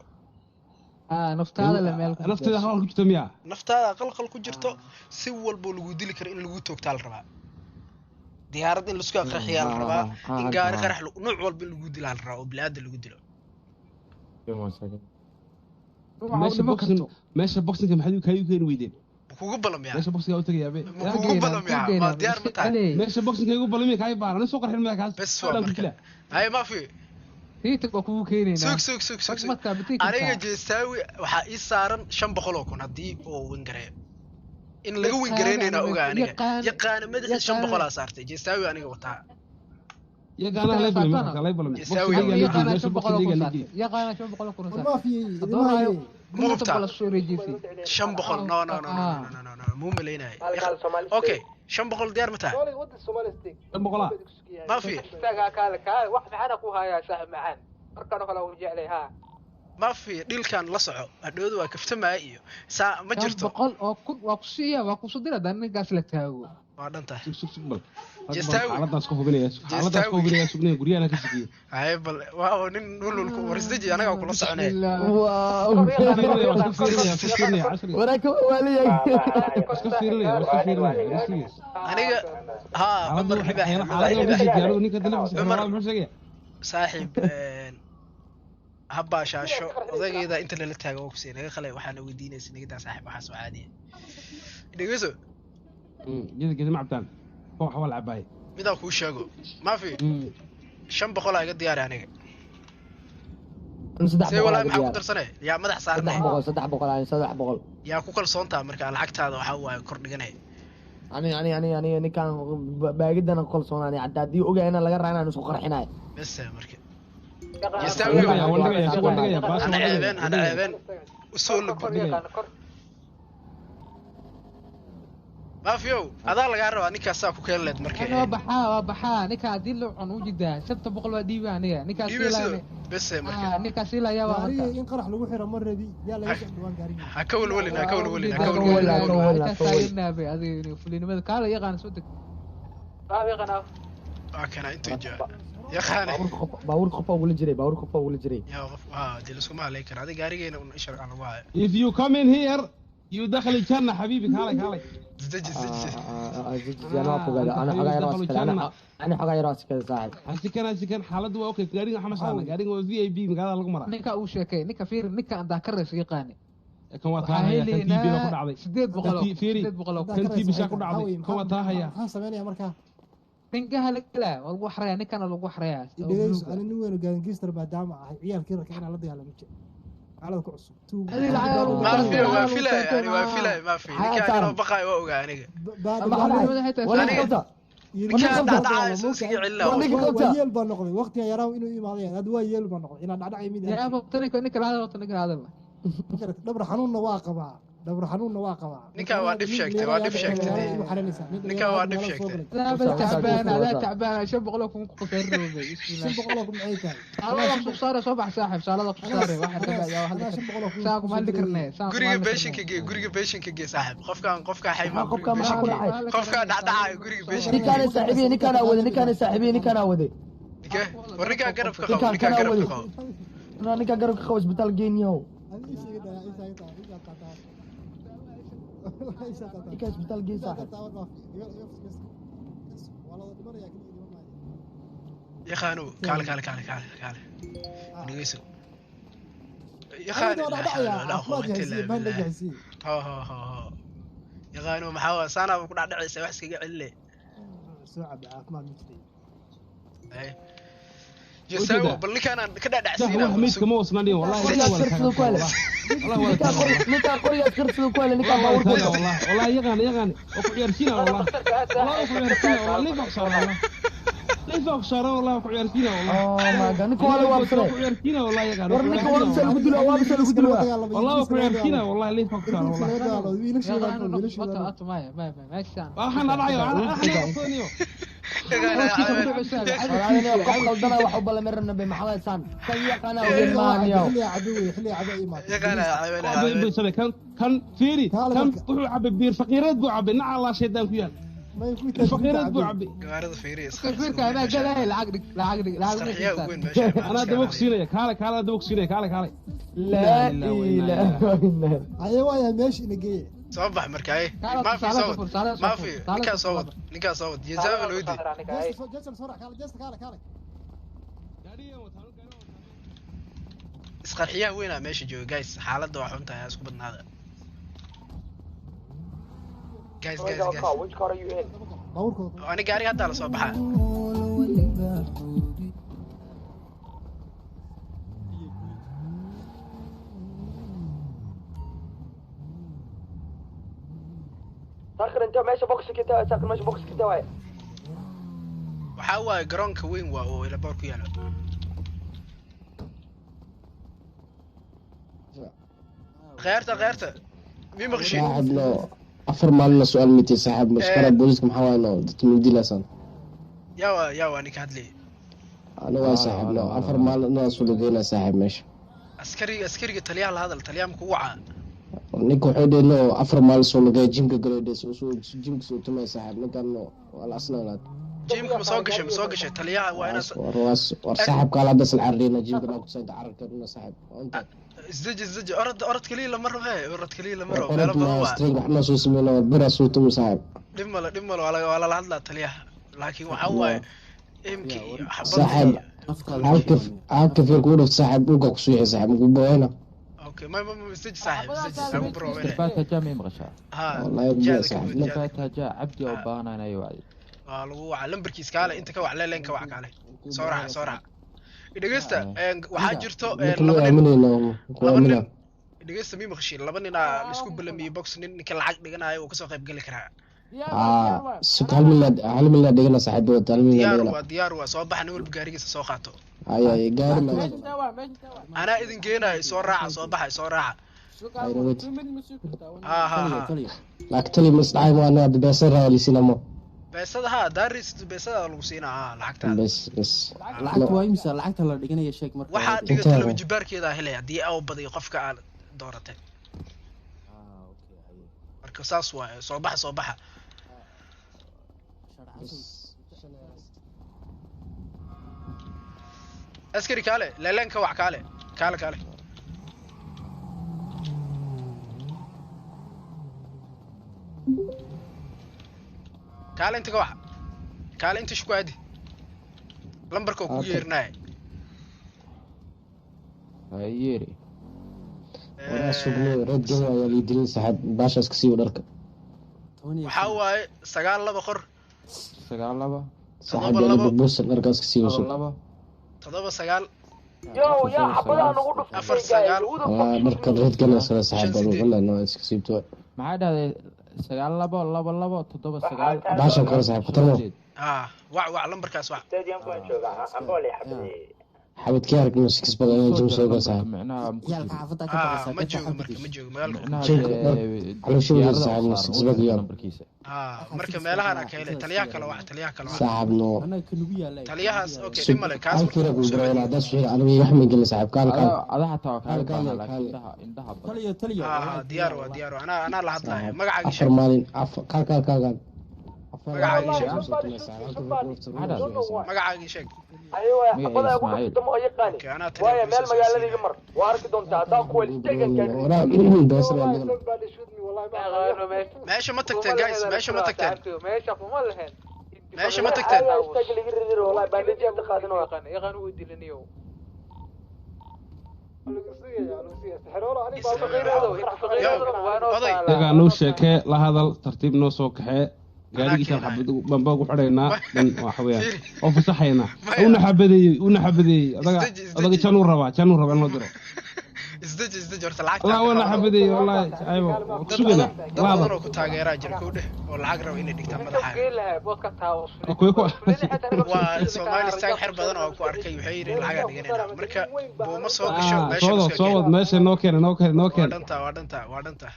naftaada la meel naftaada khalkhal ku jirto miya naftaada khalkhal ku jirto si walba lagu dili karo in lagu toogtaa la rabaa diyaarad in la isku qarxiyaa la rabaa in gaari qarax nooc walba lagu dilaa la rabaa oo bilaad lagu dilo meesha boxinga maxay ka keen weydeen kugu balamiyaa meesha boxinga u tagayaabe kugu balamiyaa ma diyaar ma tahay meesha boxinga ugu balamiyaa kay baaran soo qarxin ma kaas bas waa marka ay ma fi هيتك وكو كينينا سوق aniga jeestaawi waxa ii saaran 500 kun hadii oo wingareeyo in laga wingareynayna ogaa aniga yaqaan madaxa 500 saartay jeestaawi aniga wataa yaqaan la balmi jeestaawi yaqaan 500 kun ما في مو بتاع 500 no مو ملينا اوكي 500 ديار متى ما في واحد معانا كو هايا صاحب معانا markaan kala wajaclay ha ما في dhilkan la soco adhoodu waa kaftamaa iyo saa ma jirto boqol oo kun waa ku siiya waa ku soo dira danigaas la taago waa dhantahay bal xaaladaas ku hubinaya sugnay guriyana ka sigiyo ay bal waa nin nululku warisdaji anaga kula soconay waaw waraaka waaliyay iska fiirnay aniga ha madar xaalada ninka dalabkiisa saaxiib habba shaasho odagayda inta la taago oo ku seenay khalay waxaan weydiinaysaa nigada saaxiib waxa soo caadiye dhigayso jidka macabtaan oo xawal cabaay mida ku sheego ma fi 500 aga diyaar aniga say wala maxaa ku darsanay yaa madax saarnay 300 yaa ku kalsoontaa marka lacagtaada waxa waay kor dhiganay ani ninkan baagidan kalsoonaani cadaadii ogaayna laga raanaan isku qarxinay bas marka يستوي أنا عيبان وصول ما فيو هذا اللي قارب نيكا ساكو كيلد مركي أنا بحا نيكا ديل عنو جدا سبت بقول ديبا نيكا سيلا بس مركي نيكا سيلا يا واحد ينقرح لو خير مرة دي يلا يسد دوان غاري هكول ولنا سايلنا بي هذه فلين مد قال يغان سودك يغان كان انت جا يا خاني باور قفا ولا جري يا غف دي لسكو ما عليك هذا غاريغينا ونشر على واي if you come in here you دخل الجنة حبيبي هالك زج انا حاجه راسي كذا صاحب هسكن حالته اوكي غاريغا حمش انا غاريغا في اي بي مقاله lagu maraa ninka uu sheekay ninka fiir ninka aan daakareys yaqaan kan waa taahaya kan TV la ku dhacday 800 fiiri kan TV sha ku dhacday kan waa taahaya waxaan sameeynaa markaa ninka la lagu xaraya ninkan lagu xaraya ana nin weyn gaangister maadaama ah ciyaalkii raka inaan la dagaalamo على كعصب ما في ما في كان بقى اوغا انيغا كان دعاء سوسي علا ويل بان نقضي وقتي يراو انه يمادين هذا ويل بان نقضي ان دعاء يمين يا ابو تنك هذا دبر حنوننا واقبا ninka waa dib sheegtay ninka waa dib sheegtay لا تعبان شو بقولكم قصير شبقولكم عيكا انا صار صباح صاحب صالة قصير واحد تبع يا واحد ساكم هل ذكرنا guriga beeshinka gee saaxib qofka xayma qofka dhacdhaca guriga beeshinka ninkan saaxiibay wade warniga garabka qabo ninka garabka qabo isbitaal geeniyo ninka isbitaal gee saaxib يا خانو كال نيسو يا خانو لا هو ها يا خانو maxaa saana ku dhacdhacaysa wax iskaga cilile soo cad caafimaad mid جساو بل كان كده دعسينا واحد ميت كما وصلنا والله نكا قرية كرسي كويلة نكا باور والله يغني وكعيرتينا والله وكعيرتينا والله ليس خسارة والله وكعيرتينا والله ما كان نكو ولا وابسنا وكعيرتينا والله يغني ورنك وابسنا بدلوا وابسنا بدلوا والله وكعيرتينا والله ليس خسارة والله احنا رايو احنا كونيو انا قبل وحب الله مرنا بمحمد سان سيق انا ويمانيو خلي عدوي ما كان فيري كان وحو عبي بير فقيرات بو عبي نع الله شيطان كيان فقيرات بو عبي قارد فيري فيرك انا قال العقد انا دبوك سينيا كاله دبوك سينيا كاله لا اله ايوه يا ماشي نجي صباح مركاي ما في صوت ما في نكا صوت يزام الودي جلس بسرعه كاله isqarxiyaa weynaa meesha jooga guys xaaladda waa xuntahay isku badnaada guys ani gaariga hadda la soo baxaa ساخر انت ماشي بوكس كده ساخر ماشي بوكس كده واي waxaa waaye garoonka weyn waa oo ila boor ku yaala غيرته مين مغشي صاحب لو أفر مالنا سؤال ميتي صاحب مشكلة بوليسكم حوالنا تتمدي لسان يا أنك هاد لي أنا واي صاحب لو أفر مالنا سولدينا صاحب ماشي عسكري تليا هذا التليا مكوعة نيكو حيدي لو أفر مال سولدي جيمك جريدس جيمك سوتما صاحب نكانو والأصلا جيمك مسوقش تليا وأنا صاحب قال بس العرينا جيمك أنا كنت سيد عرق كنا صاحب وأنت ازدج أرد كليل مرة هاي أرد كليل مرة أرد ما استريق وحنا سو سمينا برا سوتم صاحب دمل ولا العدلة تليا لكن وحواي يمكن صاحب عاكف يقول صاحب وقع كسوية صاحب نقول بوينة اوكي ما استج صاحب استج برو فاتها جا ميم غشا والله يبقى صاحب فاتها جا عبدي وبانا انا يوعي لو لمبركيس كاله انت كوع لين كوع كاله سورع dhageysta waxa jirto laba nin dhageysta mii maqshin laba nin la isku balamiyo box ninka lacag dhiganayo oo ka soo qayb gali karaa سكال من لا دغنا صاحب ودال من ديار waa soo baxna walba gaarigiisa soo qaato ay gaari ma ana idin keenay soo raaca lacagtani masdaay waana beesada lisinamo beesada daaris beesada lagu siinaa lacagta bes lacagta waa imisa lacagta la dhiganaya sheeg marka waxa dhigata laba jibaarkeeda helay hadii aw badiyo qofka aan dooratay marka saas waa soo baxa askari kaale leelanka wax kaale انت كوع كاله انت شكو عادي لمبركو كو ييرناي ييري ولا سوغلو رد جوا يا لي دين صاحب باشا اسكسي ودرك waxa waaye 9 qor 9 صاحب اللي ببص درك اسكسي وسو 7 يو يا حبدا نغو دفتay 4 marka red gala صاحب والله انه اسكسي تو ما عاد 9 باشا كان صاحب خطر وع لمبركاس وع stadium كان جوغا امبولي حبدي حبيت كيارك انه 6 بقى جيم سوغا صاحب معناها يالك حافظه كبرسه ما جوغ مالكم على شو صاحب 6 بقى يوم marka meelaha ana ka helay taliyaha kale صاحب نو انا كنوبيا لا taliyahaas okay dhimale kaas كيرك وبرينا ده شيء انا يحمل جل صاحب قال هذا حتى كان عندها تليا ديار انا la hadlayo magacaaga sheeg maalin kaal magacaaga sheeg ايوه حبدا ugu dhufto oo yaqaani waaya meel magaalada mar waarka doonta hadaa ku wajtagan meesha ma tagteen guys meesha ma tagteen wallahi bandage inta qaadano yaqaan uu dilaniyo daga noo sheekee la hadal tartiib noo soo kaxee gaarigiisa xabad bamba ugu xidhaynaa dan waxa weeyaan oo fasaxaynaa una xabadeeyay adaga januu rabaa in loo diro isdaj horta lacagta la wana xabadeeyay wallahi aybo kusugana laaba ku taageeraa jir ku dheh oo lacag rabo inay dhigtaan madaxa waa Soomaali staag xir badan oo ku arkay waxay yiri lacag dhiganayna marka booma soo gasho meesha soo wad meesha noo keen waa dhanta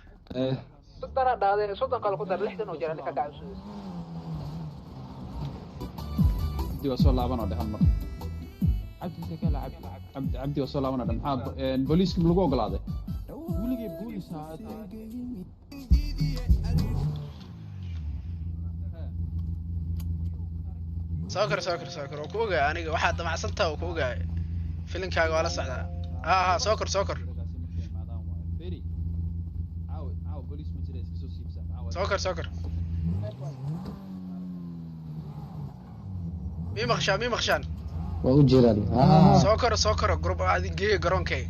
صدنا هذا صدنا قالوا قدر لحدن وجرى لك قاعد عبدي وصل لابنا ده همر عبدي سكلا عبدي وصل لابنا ده محاب البوليس كم لقوا قلاده ولقي بوليس هذا ساكر وكوجا أنا واحد مع سنتها وكوجا فيلم كاغو على صعدة ساكر سوكر مي مخشان وجيران سوكر جروب عادي جي جرونكي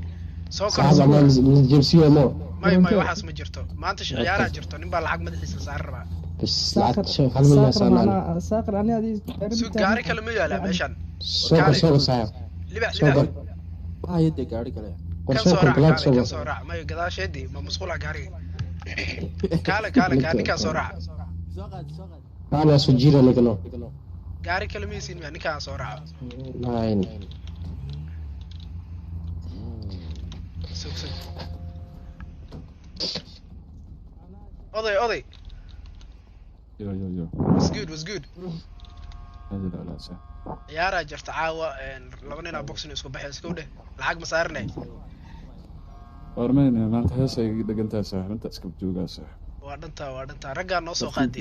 سوكر من جيبسيو مو ما waxaas ma jirto maanta ciyaara jirto nin baa lacag madaxiisa saar rabaa بس lacag shay hal milyan saarnaa saaqir ani adii soo gaari kale ma yaala meeshan soo saar libax ayade gaari kale kan soo raac ma gadaasheedii ma masquul gaariga kaale ninka soo raac ana soo jiira lagano gaari kale ma siin ninka soo raac nine oday yo was good لا ciyaara jirta caawa laba nin boxing isku baxay isku dheh lacag ma saarnay warmeen maanta heesay dhagantaa saaxibta iska joogaasa waa dhanta ragga noo soo qaadi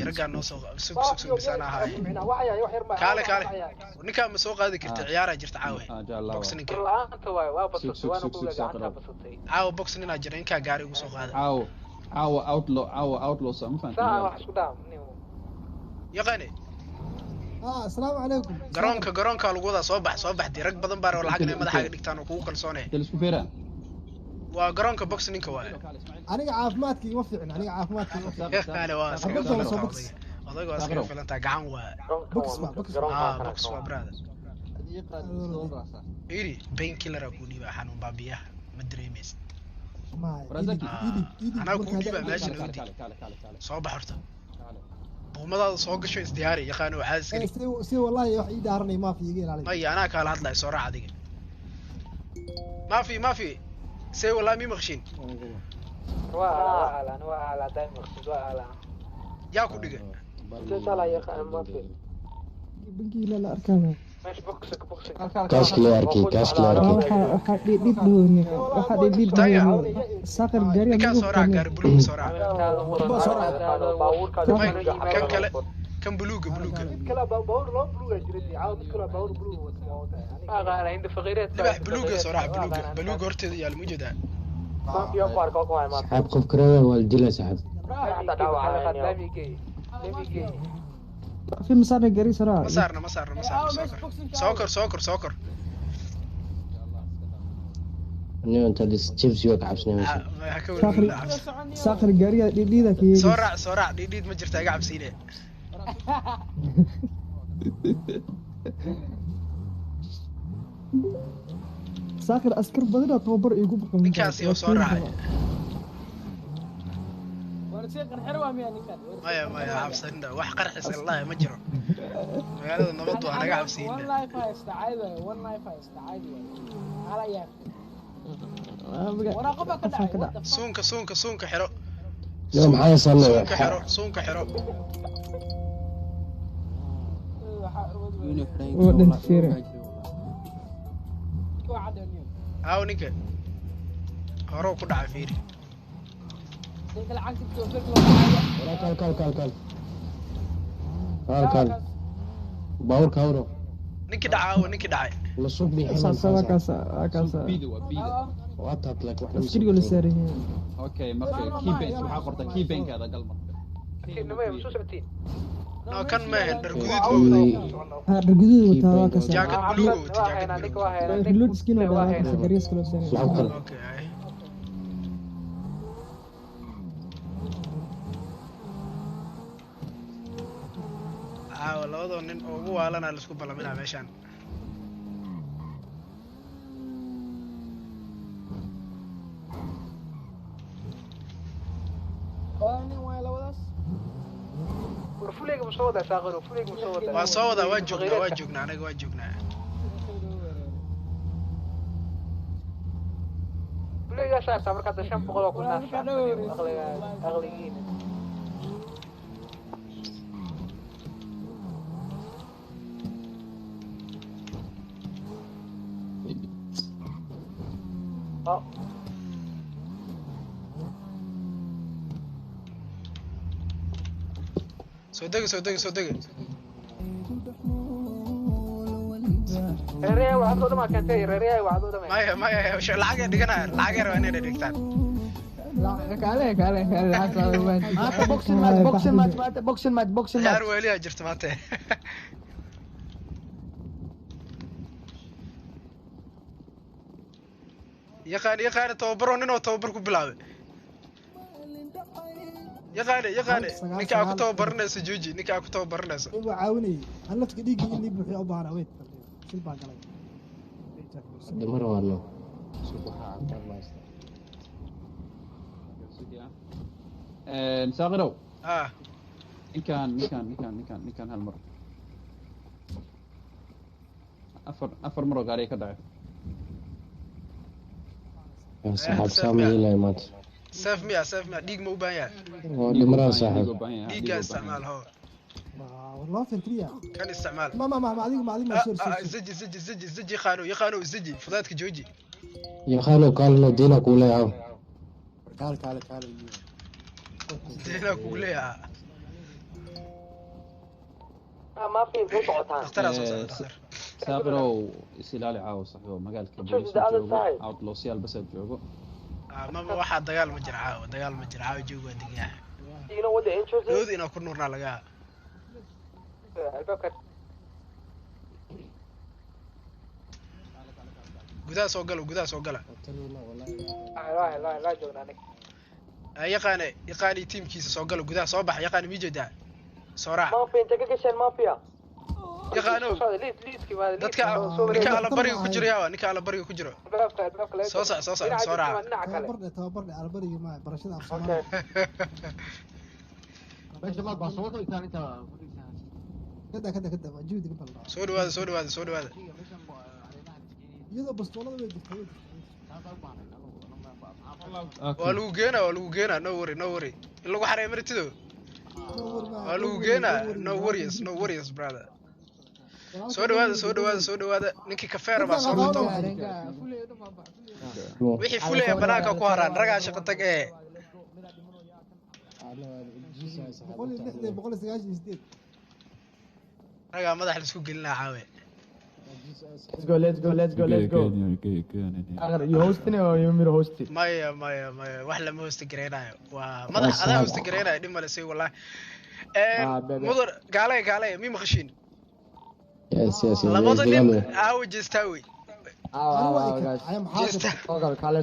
sug bisana ahay kaale ninka ma soo qaadi kartay ciyaara jirta caawa boxing ka laanta waa basatay waana ku leeyahay basatay caawa boxing ina jira inka gaari ugu soo qaada caawa outlaw sama fahantin saa wax isku dhaam yaqaani السلام عليكم garoonka lagu wada soo baxday rag badan baa lacag inay madaxa dhigtaan oo kugu kalsoonay isku feeraan waa garoonka boxing-ka waa aniga caafimaadkii ma fiicin aniga caafimaadkii ma fiicin kale waa odayga waa iska filanta gacan waa box waa brother iri pain killer ku dhiba xanuun baabiyaha ma dareemaysid ana ku dhiba meesha nadi soo baxorta وماذا سوق شو ازدياري يا خانو عازقني سي والله يحيي دارني ما في يجي علي مي انا كان هطلع سرعه دي ما في سي والله مي مخشين وعلى دايما مخشين وعلى ياكو دغه تسال يا خان ما في بنجي لا اركان ماشي بوكسك كاش كلاركي waxa dhib saaqir gari ka soo raac gaar buluug soo raac kan buluug kala baawur loo buluug jiray caawd kala baawur buluug aaga عند فقيرات libax buluug soo raac buluug horteeda yaal mujada صافي أفكار كوكو هاي ما صاحب قف كراوي والدلا صاحب في مسار جري صراحة مسارنا سوكر انه انت تشيبس يوك عبسني ساقر جري ديدا كي سورع ديد ما جرت اقع بسيده ساقر اسكر بدنا توبر ايغو بقم نكاسي سورع ورسيقن حروام يا نكاد ما عبسنا wax qarxis Allah ma jiro magaalada nabad waa naga cabsiina والله فاستعايد والله فاستعايد على يا وراقبك كده سونك حرو يوم معايا صلى سونك حرو ودن فيره او نيكا هورو ku dhaca fiiri كال باور كاورو نيكي دعاي لسوق بيحل كاسا بيدو واتت لك واحنا مسكريو لساري اوكي مركي كيبين waxa qorta كيبين kada galma كينما يمسو سبتين no kan ma درغدود درغدود وتا كاسا جاكيت بلوغ جاكيت بلوغ سكين ولا كاسا غريس كلو ساري اوكي labadoo nin oo ugu waalana la isku balaminaa meeshaan fuleega ma soo wadaa saaqiro fuleega ma soo wadaa waa soo wadaa waa joognaa anaga waa joognaa fuleega saarta marka 500 oo ku naafta aqligiin soo deg reereey waxaad u dhamaatay reereey waxaad u dhamaatay maya lacag ay dhiganaa lacag yar waa inay dhigtaan kaale boxing match yaar weeliya jirta maanta yaqaan tababaro nin oo tababar ku bilaabay yaqaan ninka ku tababaranayso jooji ninka ku tababaranayso igu caawinay halafka dhiigi in li buuxiyo u baahan wait shil baa galay damar waano saaqirow ah ninkan hal mar afar maroo gaari ka dhacay saxaab saamiyay maanta سيف مية ديك مو بايع دمران صاحب ديك كان استعمال هو والله في الكلية كان استعمال ما عليك زجي يخانو زجي فضاتك جوجي يخانو قال دينك ولا عاو قال دينك ولا ما في قطعتان اختار سابرو سلالي عاو صاحبه مقالك بوليس عاود لو سيال بس جوجو ما واحد دجال ما جرعاو جوجو دقيقة لودي إنه كل نورنا لقاه قداس وقلا لا جونانك يقاني تيم كيس سوقله قداس صباح يقاني ميجدا صراحة ما في انت كيشان ما فيها يقانو dadka ninka ala bariga ku jira ninka ala bariga ku jira soo raac tababarna ala bariga ma barashada afsoomaaliga meesha ma baasoo inta kada jiwdiga balda soo dhawaada iyadoo bastoolada way jirtay waa lagu geenaa no worry in lagu xareeyo martido waa lagu geenaa no worries brother soo dhawaada ninkii kafeera baa soo qabto wixii fulaya banaanka ku haraan ragaa shaqo tag ee ragaa madax la isku gelinaa caawe let's go you hosting or you me hosting maya wax lama host gareenayo waa madax adaa host gareenayo dhimale say wallahi mudar gaale mi maqashin yes labada nin aawo jeestaawi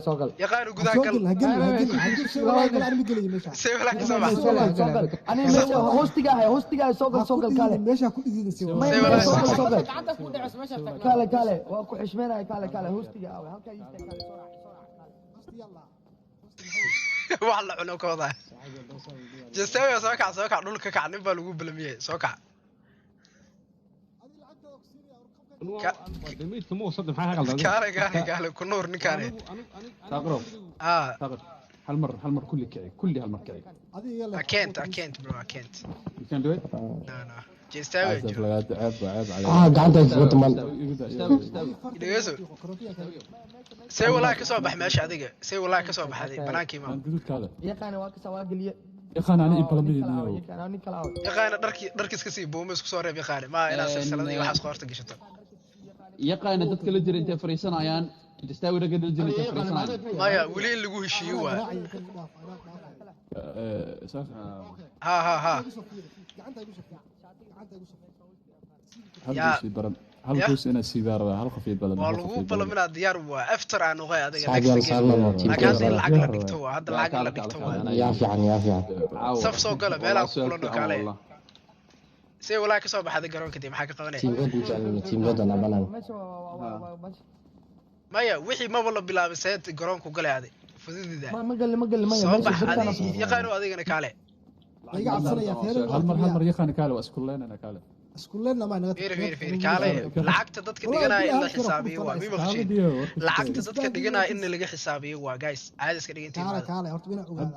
sogal yaqaan gudaha gal hostiga sogal kale meesha ku dhigidaysa kale waa ku xishmeenay kale hostiga aaw halka yista kale wax la cuno ka wada jeestaawi soo kac dhulka kac nin baa lagu balmiyay soo kac كاله كنور نكانه تقرب هل مر كل هل مر كعي أكنت برو أكنت you can do it no جستاوي قاعد أزبط مال يدوسو سوي والله كسبح ماشي هذيك سوي والله كسبح هذيك بناكي ما يقانا واكس واقليه يقانا أنا إبلامي يقانا دركي سكسي بومس كسورة بيقانا ما إلى سلسلة دي واحد صورت قشطة يقانا dadka la jira intay fariisanayaan jistaawi raga dal jira intay fariisanayaan maya wali in lagu heshiiyo waa ha hal qoys ina sigaar hal qafiid balan waa lagu balamina diyaar waa after aan uqay adiga laakiin lacag la dhigto hadda lacag la dhigto yaa fiican saf soo gala meelaha ku kulano kale see walaa ka soo baxday garoonka dib maxaa ka qabanay tiimkooda nabanan maya wixii maba la bilaabay sayid garoonku galay aday fududida ma gali maya soo bax adi yaqaano adigana kaale iga cabsanaya hal mar yaqaan kaale waa isku leenana kaale iskuulena ma naga fiir kaale lacagta dadka dhiganaya in la xisaabiyo waa mima qashin lacagta dadka dhiganaya in laga xisaabiyo waa guys caadi iska dhigan tiimada kaale horta ina ogaada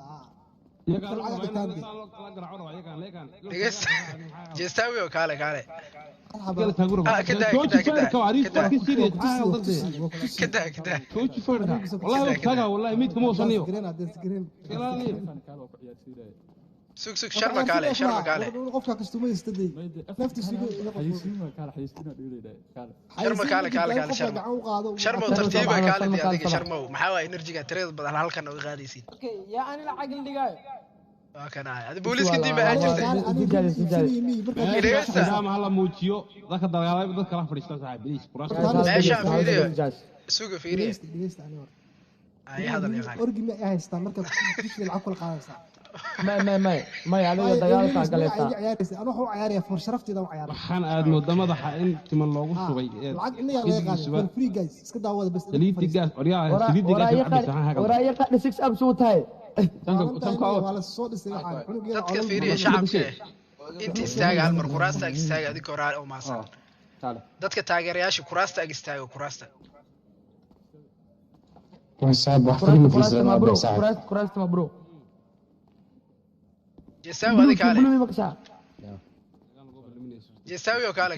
jeestawi oo kaale سوق شرمة كالي qofka kastumaystaday naftiisu شرمة كالي شرمة وترتيبه كالي دي هذيك شرمة محاوى انرجيكا تريد بدل هالكن او غاديسين يا انا العقل دقاي كان هذا بوليس قديم اجلتي ما هلا موجيو ذاك دغالay dadka la fadhiista saaxiib bilis meesha fiiriyo suuqa fiiriyo ay hada leeyahay orgi ma haystaa marka bishii lacag kula qaadaysa ما adiga dagaalka galaysa ana wuxuu ciyaaraya for sharafteeda u ciyaar waxaan aad moodamada in timan loogu shubay lacag in laga qaado free guys iska daawada bas daliiti gas waraaya qad 6 up soo tahay dadka fiiriya shacabka inta istaaga hal mar kuraasta istaaga adiga horaa oo maasan dadka taageerayaasha kuraasta istaaga kuraasta وصعب وحفلنا في الزمان كراست مبرو جساوي هذيك عليه جساوي وكاله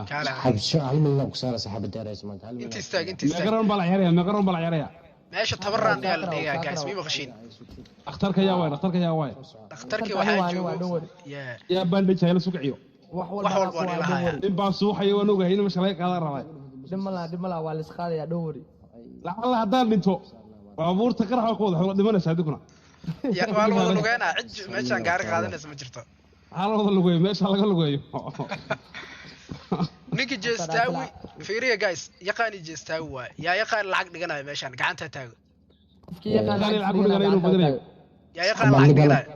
كاله حب شو علم الله كساره صاحب الدار اسمك انت استاج مقرن بلا عياريا ماشي تبران ديال ديغا جاس مي بخشين اختارك يا وين اختارك waxaa joogo ya bandhig ayla suuqiyo wax walba waan ilahay in baa suuxayo waan ogahay in mashalay qaada rabay dhimala waa la isqaadaya dhowri lacala hadaan dhinto baabuurta qaraxa ku wada xoolo dhimanaysa adikuna ya waa la wada lugeena cid meeshan gaari qaadanaysa ma jirto hal wada lugeeyo meesha laga lugeeyo ninki jeestawi fiiriya guys yaqaani jeestawi waa yaa yaqaan lacag dhiganayo meeshan gacanta taago yaqaan lacag dhiganayo inuu badanayo yaa yaqaan lacag dhiganayo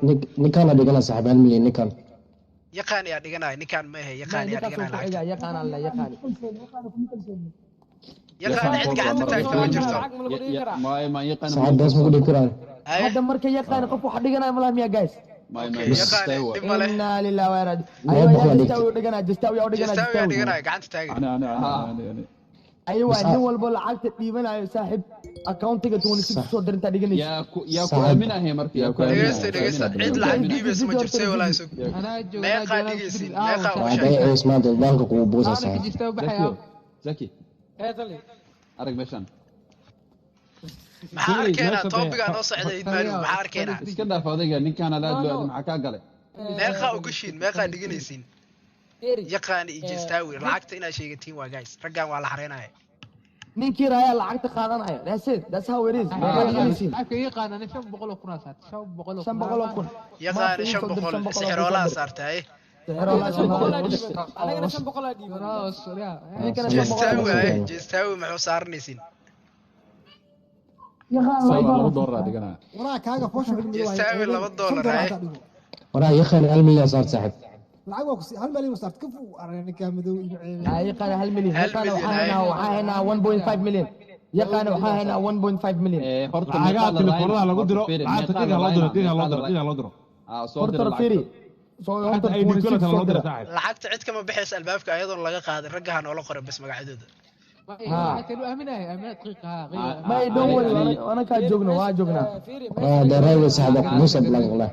ninkan dhigana saaxiib 1 milyan ninkan yaqaan yaa dhiganayo ninkan ma yahay yaqaan yaa dhiganayo yaqaan alla yaqaan يقان عند قاعد تاكل وجرته ما يقان صاحب بس مو دكتور هذا مركه يقان قف واحد دغنا ملام يا جايز ما يقان إنا لله وإنا أيوة جستاوي دغنا جستاوي قاعد تاكل أنا أيوة نول بول عقد تقريبا صاحب أكاونتك 26 صدر أنت دغنا يا كوامنا هي مركي يا كوامنا عيد لعب بس ما جرت ولا يسوق ما يقان يجيسين ما يقان هذا اسمه البنك وبوزا صاحب زكي أرق مشان maxaa arkeena topiga noo socday idmaanu maxaa arkeena iska dhaaf adiga ninkan ala aad maxaa ka galay meeqa ugu shiin meeqa dhiganaysiin yaqaan ijistaawi lacagta ina sheegatiin waa guys raggan waa la xareenaya ninkii raaya lacagta qaadanaya that's how it is lacagta yaqaan ana 500 kun saartay 500 kun yaqaan 500 sixiroola saartay anagana 500 dhiibana jistaawi maxuu saarnaysiin وراك هاجا فوش يستاوي $2 هاي وراك يخل 1 مليون صار سحب لعبك 1 مليون صارت كفو أرني كامدو يقال 1 مليون يقال وحاهنا 1.5 مليون يقال وحاهنا 1.5 مليون عاقات الفرع lagu diro عاقات qiiqa loo diro horta fiiri حتى اي دي كلها loo diro saaxib lacagta cid kama bixis albaabka ayadoo laga qaaday ragahan oo la qoray bas magacadooda ما يدور انا كان جوجنا واجوجنا ده راوي صاحبك موسى بلان والله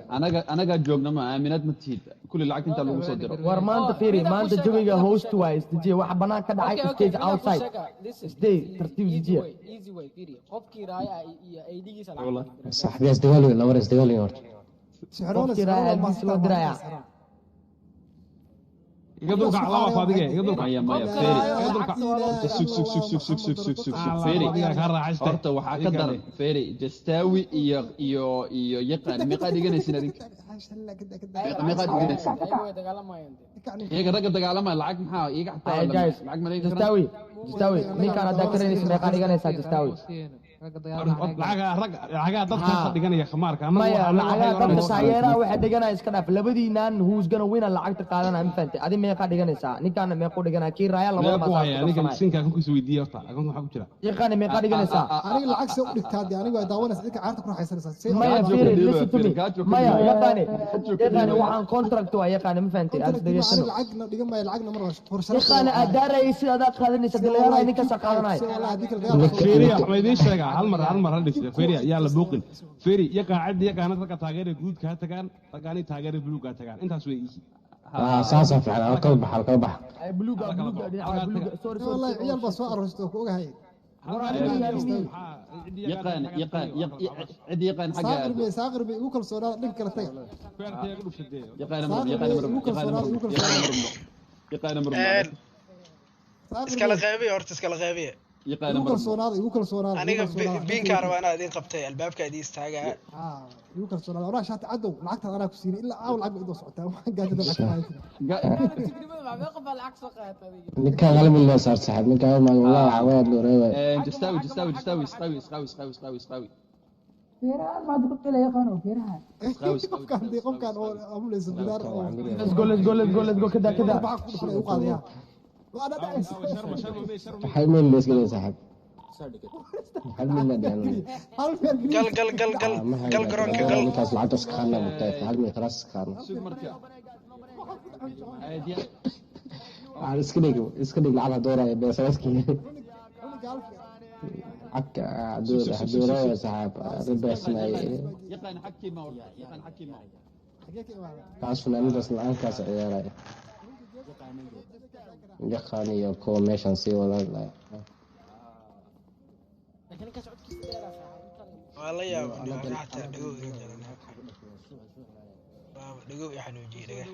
انا قاعد جوجنا ما امينات ما تهيد كل العقد انت لو سو ديرو war maanta fiiri maanta joogayga host wise diji wax banaan ka dhacay stage outside stay tartiib diji easy way fiiri qofkii raaya iyo aydigiisa والله صاحبي اسدغالي ولا ور اسدغالي horta qofkii raaya loo diraya يقدر على فاضيه يقدر يا ما فيري سك فيري horta waxa ka dar فيري جستاوي iyo yaqaan meeqa dhiganaysin adink meeqa dhiganaysin iyaga rag dagaalamay lacag maxaa iyaga xataa lacag ma leeyahay جستاوي ninkaan hada kareynaysa meeqa dhiganaysa جستاوي lacagaha dadka dhiganaya khamaarka maya lacagaha dadka taageeraha waxa dhiganaya iska dhaaf labadiinaan who's gonna win lacagta qaadanaya ma fahantay adi meeqa dhiganaysaa ninkaan meeqa dhiganaya kii raaya labada ma saar aniga sinka ku soo weydiiyay horta akoon waxa ku jira yaqaan meeqa dhiganaysaa aniga lacag soo dhigtaadi aniga waa daawanaysa dadka caarta ku raaxaysanaysaa maya fiiri listen to me maya yaqaan waxaan contract waa yaqaan ma fahantay aad dhigaysano lacagna dhigan maya lacagna mar waa yaqaan adaarayay sida qaadanaysa dileeyahay ninka saqaadanay fiiriya ma idin sheega hal mar hal dhigta fiiriya yaa la buuqin fiiri yaqaan dadka taageera guud ka tagaan tagaani taageera buluuga tagaan intaas way saasa fiican halka bax ay buluuga sorry wallahi ciyaal baa soo aroosto ku ogahay يقان حاجة ساقر بي وكل صورة دين كلا تاي يقان مرمى iskala qeybiye horta iskala qeybiye وكل صورة aniga biinka rabana idin qabtay albaabka idin istaagaa وكل صورة ولا شات عدو لعقت انا كسيني الا اول عقب idoo socota gaadida ninka qalmi la saar saxab ninka ma wallahi caawad loo reebay جستاوي فيران ما تقول لي يا قانو فيران كان دي قف كان ابو ليس بدار let's go كده وقاضيها وانا حي من ليس كده صاحب حي من ده قل قرونك قل كاس العطس خلنا متاف حي من خلاص كان اسكنيك على دوره بس اسكي حك دوره يا صاحب ربع اسمعي يقان حكي ما كاس فلان بس الان كاس عياله يقاني يكو ميشان سي ولا لا والله يا انا حتى دغو يحنوجي دغه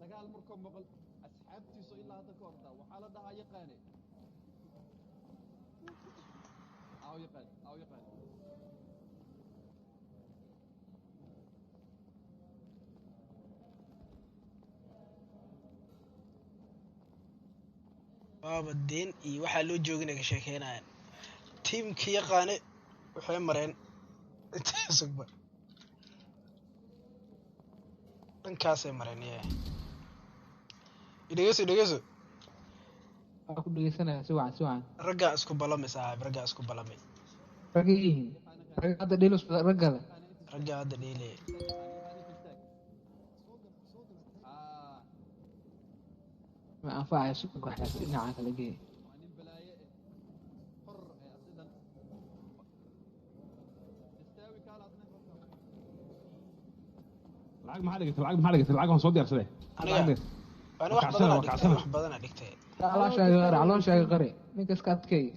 dagaal markuu maqal asxaabtiisu ilaa hadda ka orda waxaa la dhahaa yaqaane yaqaan baabadeen iyo waxaa loo joogina ka sheekeynayaan tiimkii yaqaane waxay mareen intaasugba dhankaasay mareen dhegeyso waxaa ku dhegeysanaya si wacan raggaa isku balamay saaxiib raggaa isku balamay ragga yihiin ragga hadda dheelus raggada raggaa hadda dheelay ma anfacaya suuqa waxaas dhinaca kala geey lacag maxaa dhigtay lacag waan soo diyaarsaday أنا واحد بدنا دكتور. على شيء قري. نيكس كاتكي.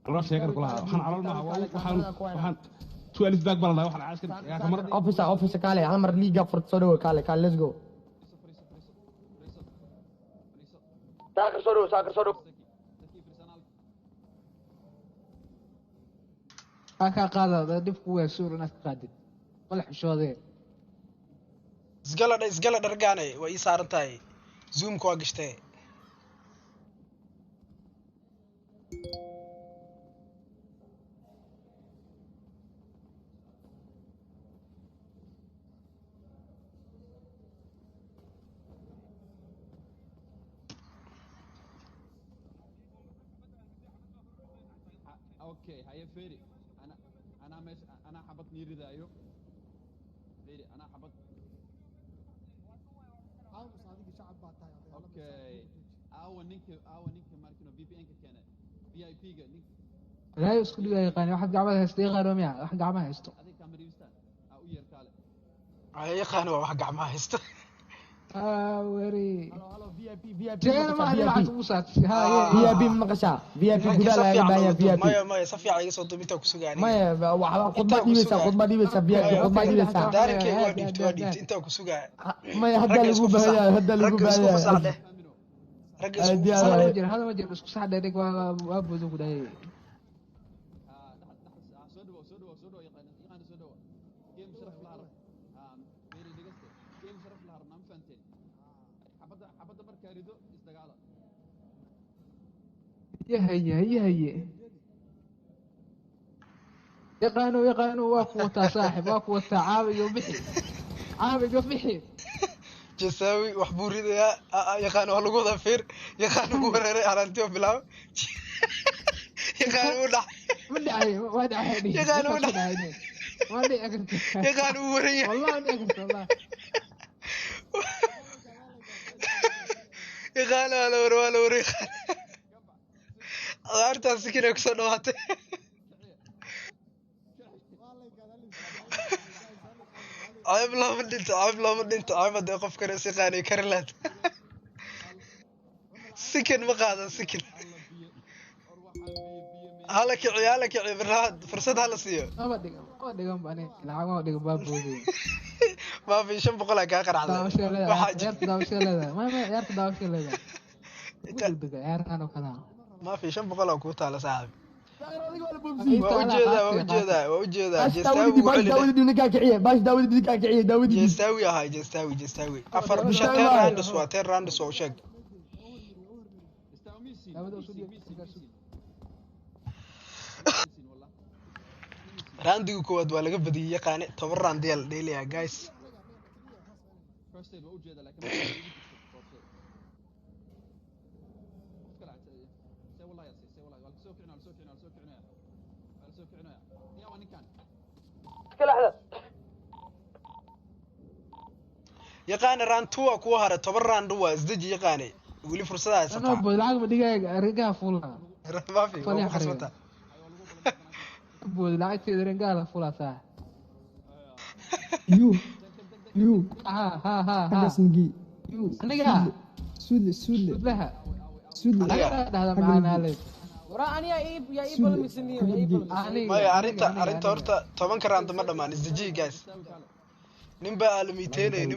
على شيء قري كلها. وحن على ما وحن 12 باك بالله وحن عايز كده. يا كمر. أوفيس كالي. أنا مر ليجا فرت صدوا كالي let's go. ساكر صدوا. هكا قاعدة دفقوا يسور ناس قاعدين. ولا حشوذين. isgala dhargaanay way ii saaran tahay zoomka waa gashtay اوكي هيا فيري انا حبط نيري دايو فيري انا حبط اوكي اول نينك ماركينو في بي ان كان في اي بي نينك لا يسكت يا يقان واحد قاعد هيستي غير ميا واحد قاعد هيستو هذيك كاميريستا او يركاله اي يقان واحد قاعد ما هيست وري في اي بي ما ادري بعد موسى في اي بي مقشا في اي بي غدا لا في اي بي ما صفي على soo duminta ku sugaanay ما waxa khudbad diibeysa في اي بي khudbad diibeysa daarkay waa dhigtay inta ku sugaa ما hadda lagu baahaya هذا ما جرى اسكو صح ديك وابودو كداي هي يقانو واقوة صاحب واقوة عابي وبحي جساوي وحبوري يا يقانو هلقو ضفير يقانو وريري علانتيو بلاو يقانو ودع يقانو ودع يقانو وريري والله يقانو هلا وري أرتا سكينة كسر نواتي عيب لا من انت عيب هدي قف كان سيقاني كرلات سكن مقادا سكن هلك عيالك يا عبراد فرصد هلا سيو ما دقم باني لا ما دقم بابودي ما في شنب قولك يا قرع داوش لا ما يارت داوش لا يار انا وكذا ما في شنب قولك وتعالى صاحب وجهه جستاوي هاي جستاوي افر بشتين راندس وشق راندي كود ولا بدي يقاني تبر رانديال ديلي يا جايز يقاني رانتوا كوهرة تبر راندوا ازدج يقاني ولي فرصة هاي انا بالعقب دقيقة رجع فولا ما في ما خصمتها بود لعبت رجال فولا صح يو ها سنجي نجا سود لها هذا معانا عليك ورا أنا يا إيب المسنية يا إيب ما يا أرنت هرتا طبعا كرانت مرة ما نزدجي جايز نبى الميتين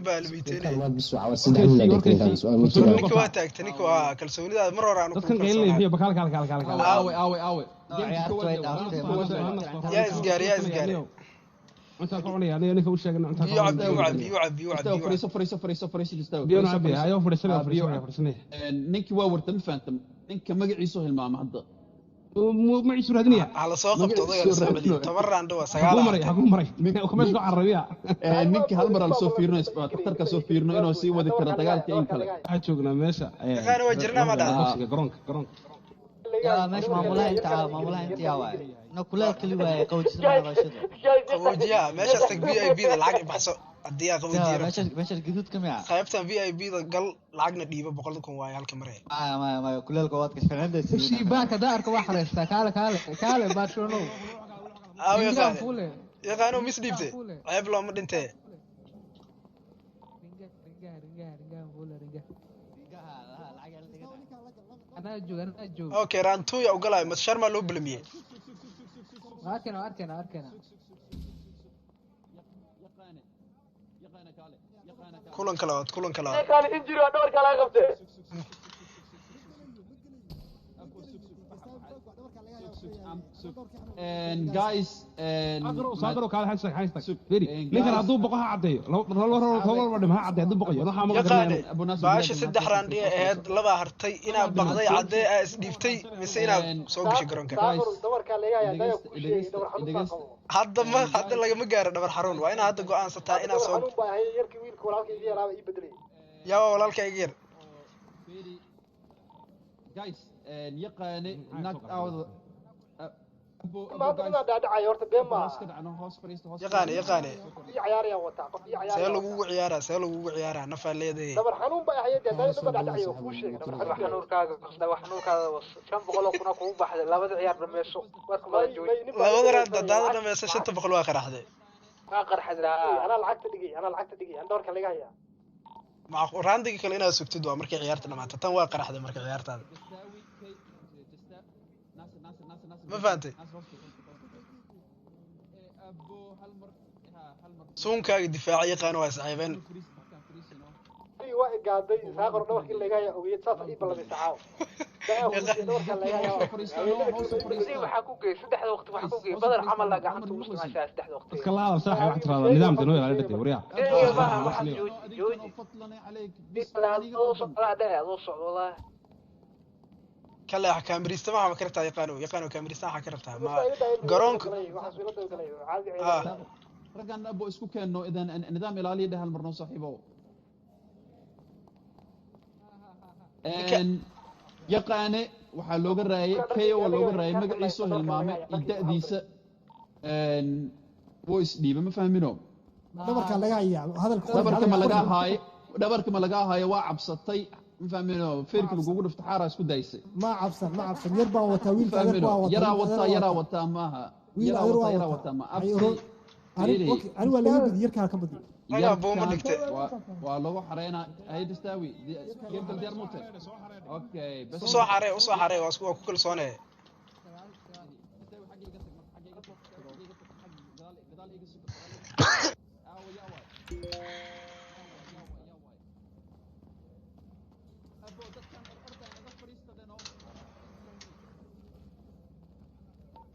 نكو هاتك نكو كلسوني هذا مرة رانو كان قايل لي فيه بكال آوي يا إزجاري انت قولي انا نك وش انت يعب فريسو جستاوي بيو نبي ايو فرسني نينكي waa wartan faantam ninka magaciisu hilmaama hadda ما يسور هدنيا على سوق بتضيع السعودية تبرع دوا سجال حكوم مري وكمان شو عربية ninki hal mar la soo fiirno dhakhtarka soo fiirno inuu sii wadi karo dagaalka in kale waxaan joognaa meesha كان وجرنا ما ده garoonka يا مش معمولها انت يا واي نقولها كل واي قوجنا راشد قوجيا ماشي استك VIP ده العقد بحسو اديها قوجيا ماشي جدود كم يا قيبتان VIP ده قال العقد ديبه 100 كون واي halka marey ما كل القوات كشفنده شي باك دارك وحرستا كاله برشلونه او يقانو مس ديبته عيب لو ما دنته انا جو اوكي رانتو يا وقلاي مس شرما لو بلميه اركنا كلن كلاوات كان انجري ودور كلا قبته and guys صادروا كان حيستك فيري لكن هذو بقى عدي لو ما عدي هذو بقى انا ما قدرنا باش سدح راندي اهد لبا هرتي انا بقدي عدي اس ديفتي مسينا سو غشي غرونك دور كان ليا دايو كوشي دور حرون هذا laga ma gaaro dhabar xarun waa ina hadda go'aansataa ina soo yarkii wiilka walaalkii yaraaba ii bedelay yaa walaalkayga yar guys yaqaani knock out ما بدنا دعاي horta been ma yaqaani ciyaaraya wata qof ciyaaraya see lagu ciyaaraa nafa leedahay dabar xanuun baa hay'ad dad dacay oo ku sheegay dabar xanuunkaaga 500 kuna kugu baxday labada ciyaar dhameeso warku ma joogay labada raad dad dhameeso 500 waa qaraxday ana lacagta dhigay aan doorka laga hayaa ma raandiga kale inaad sugtid waa markii ciyaarta dhamaato tan waa qaraxday markii ciyaartaada ما فهمتي سونكا الدفاعي قانوا صاحبين aniga waa igaaday saaqor dhabarkii laga haya ogiyad saas ii ballamay sacaaw waxaa ku geey saddexda waqti waxaa ku geey badar camal la gacanta ugu sumaashaa saddexda waqti dadka laada saaxib wax tiraada nidaamka noo ilaali dhigtay wariya kale kaamirista ma kartaa yaqaano kaamirista waxa ka rabtaa ma garoonka raggan abo isku keenno idan nidaam ilaaliya dhahal marno saaxiibo yaqaane waxaa looga raayay kayo waa looga raayay magaciisu hilmaame ida'diisa voice dhiiba ma fahmino dhabarka laga hayaa hadalka dhabarka ma laga haayo waa cabsatay ma fahmino feerka lagugu dhufto xaaraa isku daysay ma cabsan yar baan wataa wiilka adeer waa wataa yaraa wataa maaha yaraa wataa ma ani waa laga badi yarkaa ka badi waa lagu xareynaa hay dastaawi geemka diyaar mute okay bas usoo xaree waa ku kalsoonee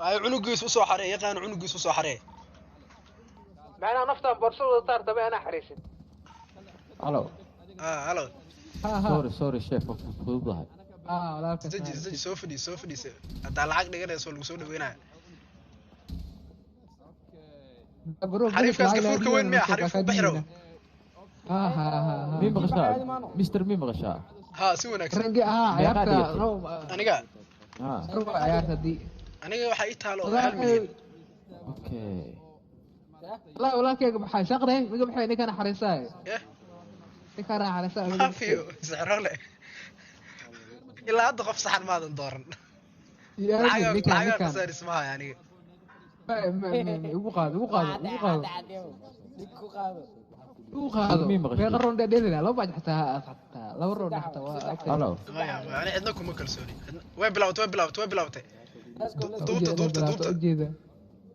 ay cunugiis usoo xaree yaqaan cunugiis usoo xaree macnaha naftaan boorsada taar dambe anaa xariisin halo halo sorry chef fududahay soo fadhiisa haddaa lacag dhiganayso lagu soo dhaweynaya xariifkaaska furka weyn miya xariifku baxiro مين مغشاء مستر مين مغشاء ها سي wanaagsan aniga aniga waxa ii taalo 1 milyan okay لا ولا كيك بحال شقري ميغا بحال ني كان حريصاي ني كان حريصاي ما فيو سحر له الا هاد قف صحن ما دورن لعاق صار اسمها يعني وقاد مين مغشاء بيقرون ديدنا لو بعد حتى لو رون حتى هلو يعني عندنا كم كلسوني وين بلاوتي دوبته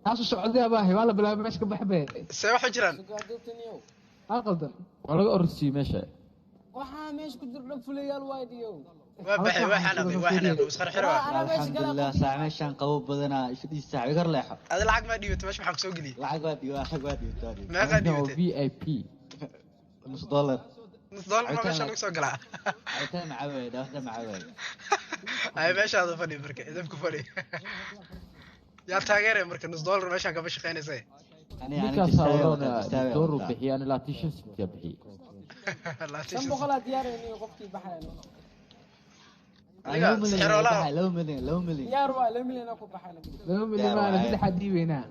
ناس السعودية باهي والله بلا ماشي كبحبه سيوحوا جيران أقدر ولا أرسي ماشي waxaa meesha ku dirna fulayaal waydiyo وبحي واحنا مسخر حلوة الحمد لله ساعة ماشان قوي بدنا شدي ساعة يقر لاحق هذا العقد ما ديوت ماشي محق سوق لي العقد ما ديوت ما غاديوت VIP نص دولار ما ماشي نسوق لا عتام عويد هاي ماشي هذا فني بركة إذا بكو فني يا تاجر مركز نص دولار ماشي كم بش خيانة زي أنا كساوي دور بحي أنا لا تيشرت بحي لا تيشرت كم بخلا ديار إني وقفتي بحال لو مليون يا روا لو مليون أكو بحال لو مليون ما أنا بدي حدي بينا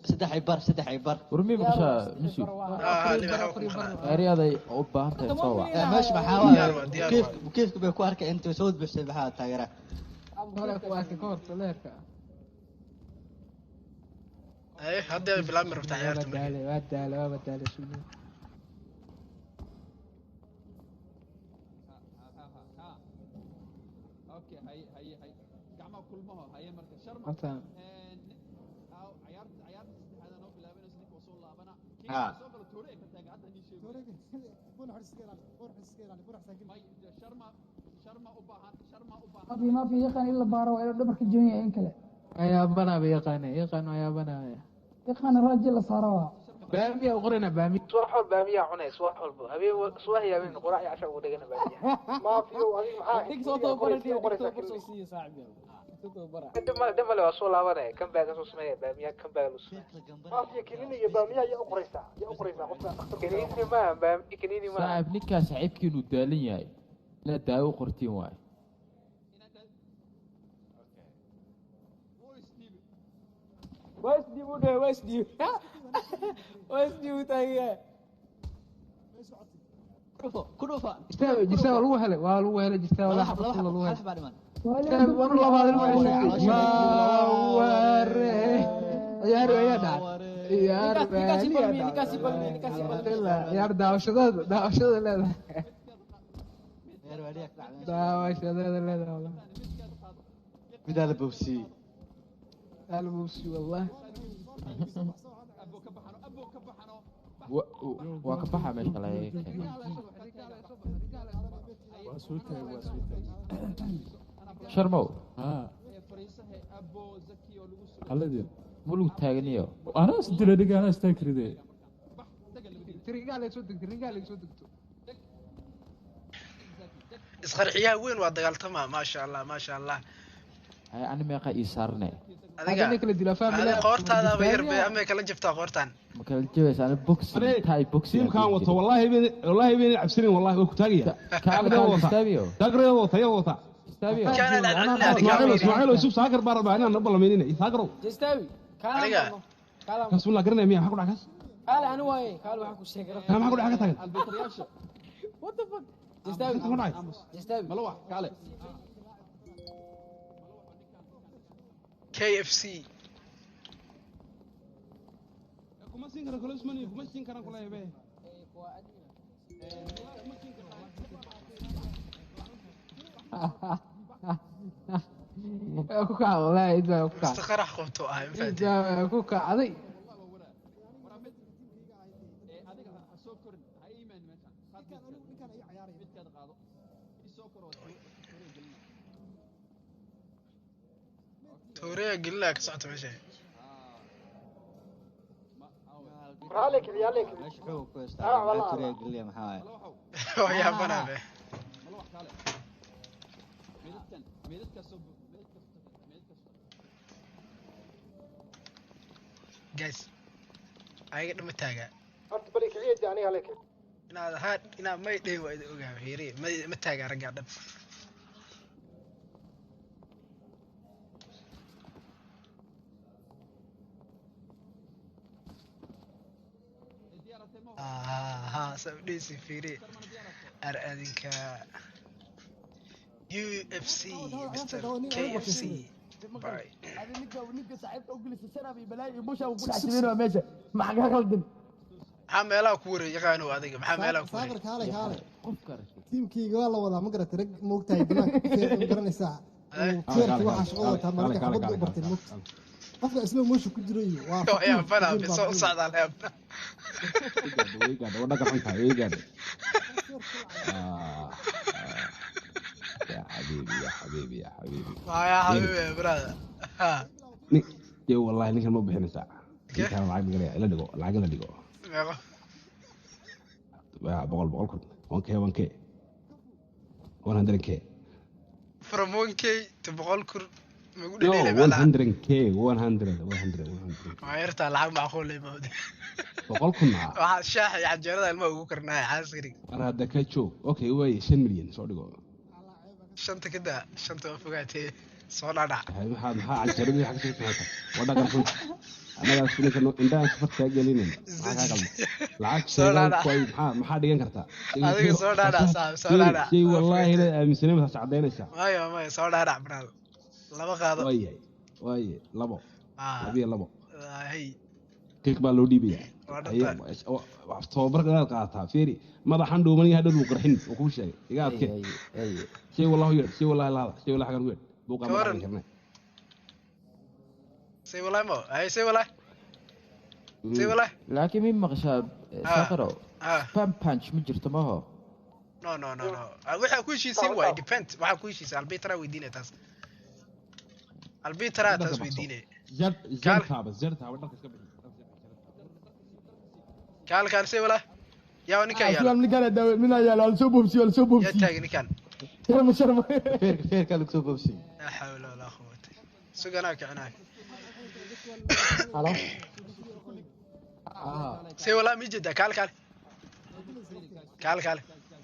سدح عبر ورمي بخشا مشي رياضي أوبا أنت تصوع ماشي محاول كيف بيكوارك أنت سود بس بحال تاجره أمبارح كوارك كورت ليك ايه هذا بالامر بتاع عيارته بدالي شنو اوكي هي gacmaha kulmaha haya marka sharma عيارت هذا نو bilaabay isna soo laabana soo kala toore ka taag hadda ni sheego أبي ما في يقان إلا بارو إلا دبرك الجونية إن كله يا بنا بيقان يا بنا يقان الرجل صاروا بامية وقرنا بامية صوحول بامية عنيس صوحول أبي صوح يا بين قراء عشان ودقنا بامية ما في هذه محا ديك صوته برا فرصة صاحب دم لو أصول هذا كم بعد أسوس مية بامية كم بعد أسوس ما في كليني يا بامية يا أقريسة كليني ما صاحب نكاس عيب كينو دالين ياي لا داو قرتين واي واسدي وتايا كروفا جستاوي لو هلا والو هلا جستاوي لا حب لو هلا والله ما يا داوشده لا بدال بوسي والله waa ka baxa meesha laga sharmow haladin mulug taaganiyo ana isdila dhigaana istaakiride tirigaal ay soo degto tirigaal ay soo degto isqarxiyaha weyn waa dagaaltama maasha allah ay ani meeqa ii saarne adiga kala dilaa family qoortaada ama yar bay ama kala jabtaa qoortaan ma kala jabaysa ani boxing tay boxing kan wato wallahi been cabsirin wallahi waa ku taagaya kaala istaabiyo tagreedo wata istaabiyo كان العلم اسماعيل يوسف ساكر بار بaa inaan nabal meeynina saakro istaabi aniga kaas wala garanay miya waxa ku dhacaas kaale ani waaye kaale waxa ku sheegay waxa ku dhaca tagan albitriyaasha what the fuck istaabi istaabi malo wax kaale KFC kuma siin kara kala ismani kuma siin kara kala yabe كوكا والله إذا كوكا استخرح قمتو إذا كوكا عضي توريا قل لك ساعة ماشي عليك عليك والله توريا قل لي محاي يا بنا به guys ayaga dhama taaga horta bari kiciyada aniga halek inaad haad inaad may dhay waa idin ogaa heeri ma taaga ragga dhan sabdhiisi fiiri ar adinka UFC Mr. KFC باي هذا نيكا صاحبته وجلس السنه ببلاي بوشا وكل حاسبينه ماشي ما حاجه غلطن عميلا كوري يقانو adiga maxaa meela ku saaqir kaale teamkeyga waa la wadaa ma garatay rag moogtahay dimaag feer garanaysaa feerki waxa shaqada wataa marka xabad u bartay moogta qofka isla mooshu ku jiro iyo waa ya fana bisoo socda leeb wada gacanka eegan يا حبيبي يا حبيبي يا حبيبي يا حبيبي يا برادر ها يا والله انك ما بحنا ساعه كان معك لا دغو العقل لا دغو يا بقول كنت 1k 100k from 1k to بقول كر ما يقول لي 100k 100 ما يرتاح العاب معقول لي ما بقول كنا waxa shaaxi cajarada ilma ugu karnaa xaasiri ana hada ka joog okay way 5 milyan soo dhigo shanta kada shanta fogaatay soo dhaadhac maxaa cajaradii xaq soo tahay wada qarfun anaga suuqa indaan farta gelinin lacag soo maxaa dhigan kartaa adiga soo dhaadhac soo dhaadhac si wallahi la aaminsanay ma sacadeynaysa ma soo dhaadhac baraal laba qaado way labo labo hay kick baa loo dhiibaya wax tababar gadaal qaataa fiiri madaxan dhuumaniga hadhow uu qarxin oo ku sheegay iga adke shay wallahi laada shay wallahi xagan weyn buuqa ma karnay shay wallahi ma ay shay wallahi laakiin min maqshaa saqaro spam punch ma jirto ma ho no waxa ku heshiisay way depend waxa ku heshiisay albitra weydiinay taas albitra taas weydiinay jartaaba dharka iska bixi كان سي ولا يا ونكا يا سلام نكان داوي من يا لا سو بوبسي يا تاغ نكان شرم فير كان سو بوبسي لا حول ولا قوه سوغنا كعناي خلاص سي ولا ميجدا كال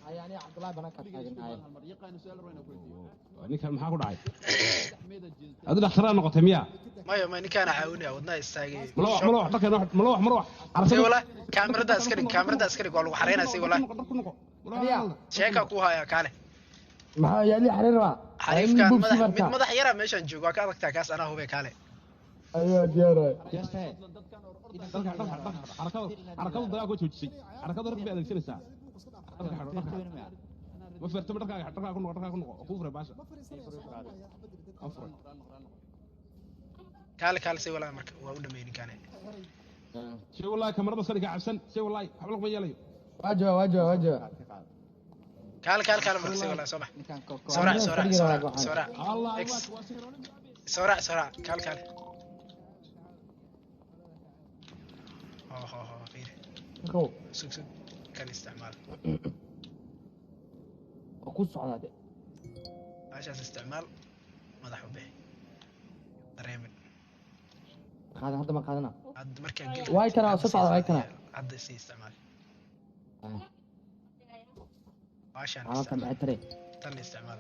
يعني عبد الله بنك تاغناي ninkan maxaa ku dhacay adu dhakhtar noqotay miya ما ninkan caawinaya wadna istaagay malox arsi wala kaamirada askari waa lagu xareynaa si wala sheeka ku haya kale maxaa yaali xareer waa xariifkan mid madax yara meeshan joogo waa ka adagtaa kaas anaa hubay kale ayo diyaar harakadu dagaa ku joojisay harakadu rag bay adeegsanaysaa ما فرت مركا كنو كفر باشا كال سي ولا مركا waa u dhameeyay kan شي والله كاميرا صار عبسن شي والله حبلك ما يلي واجه كال مرسي والله صباح سرعة الله اكس سرعة كال هو سوق كان استعمال اقص على هذا عشان استعمال مدحوا به ريمن هذا ما قادنا عد مركان قلت واي كان اساس على واي كان عد سي استعمال عشان انا كان بعتري تاني استعمال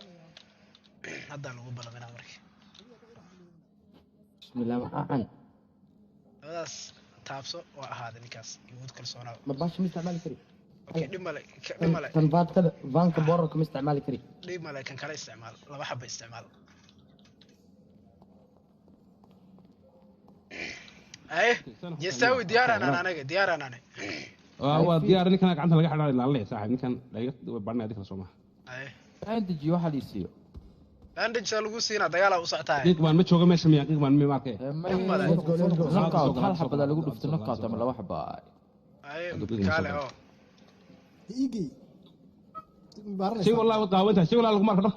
هذا لو بلغنا مرك بسم الله الرحمن بس تابسو وهذا نكاس يود كل صونا ما باش مستعمل كري اوكي دمالك كان فات كذا فانك بورك مستعمل كري دمالك كان كلا استعمال لا بحب استعمال ايه يستوي ديار انا هو ديار اللي كان عنده laga xidhay ilaa leh saaxiib ninkan laga barnaa adika Soomaa bandage waxa la siiyo bandage lagu siina dagaal u socotaa qiiqman ma jooga meesha miyaa qiiqman ma markay knockout hal xabada lagu dhufto knockout ama laba xaba ay kale oo iigi شي والله قاوتها شي والله ما دق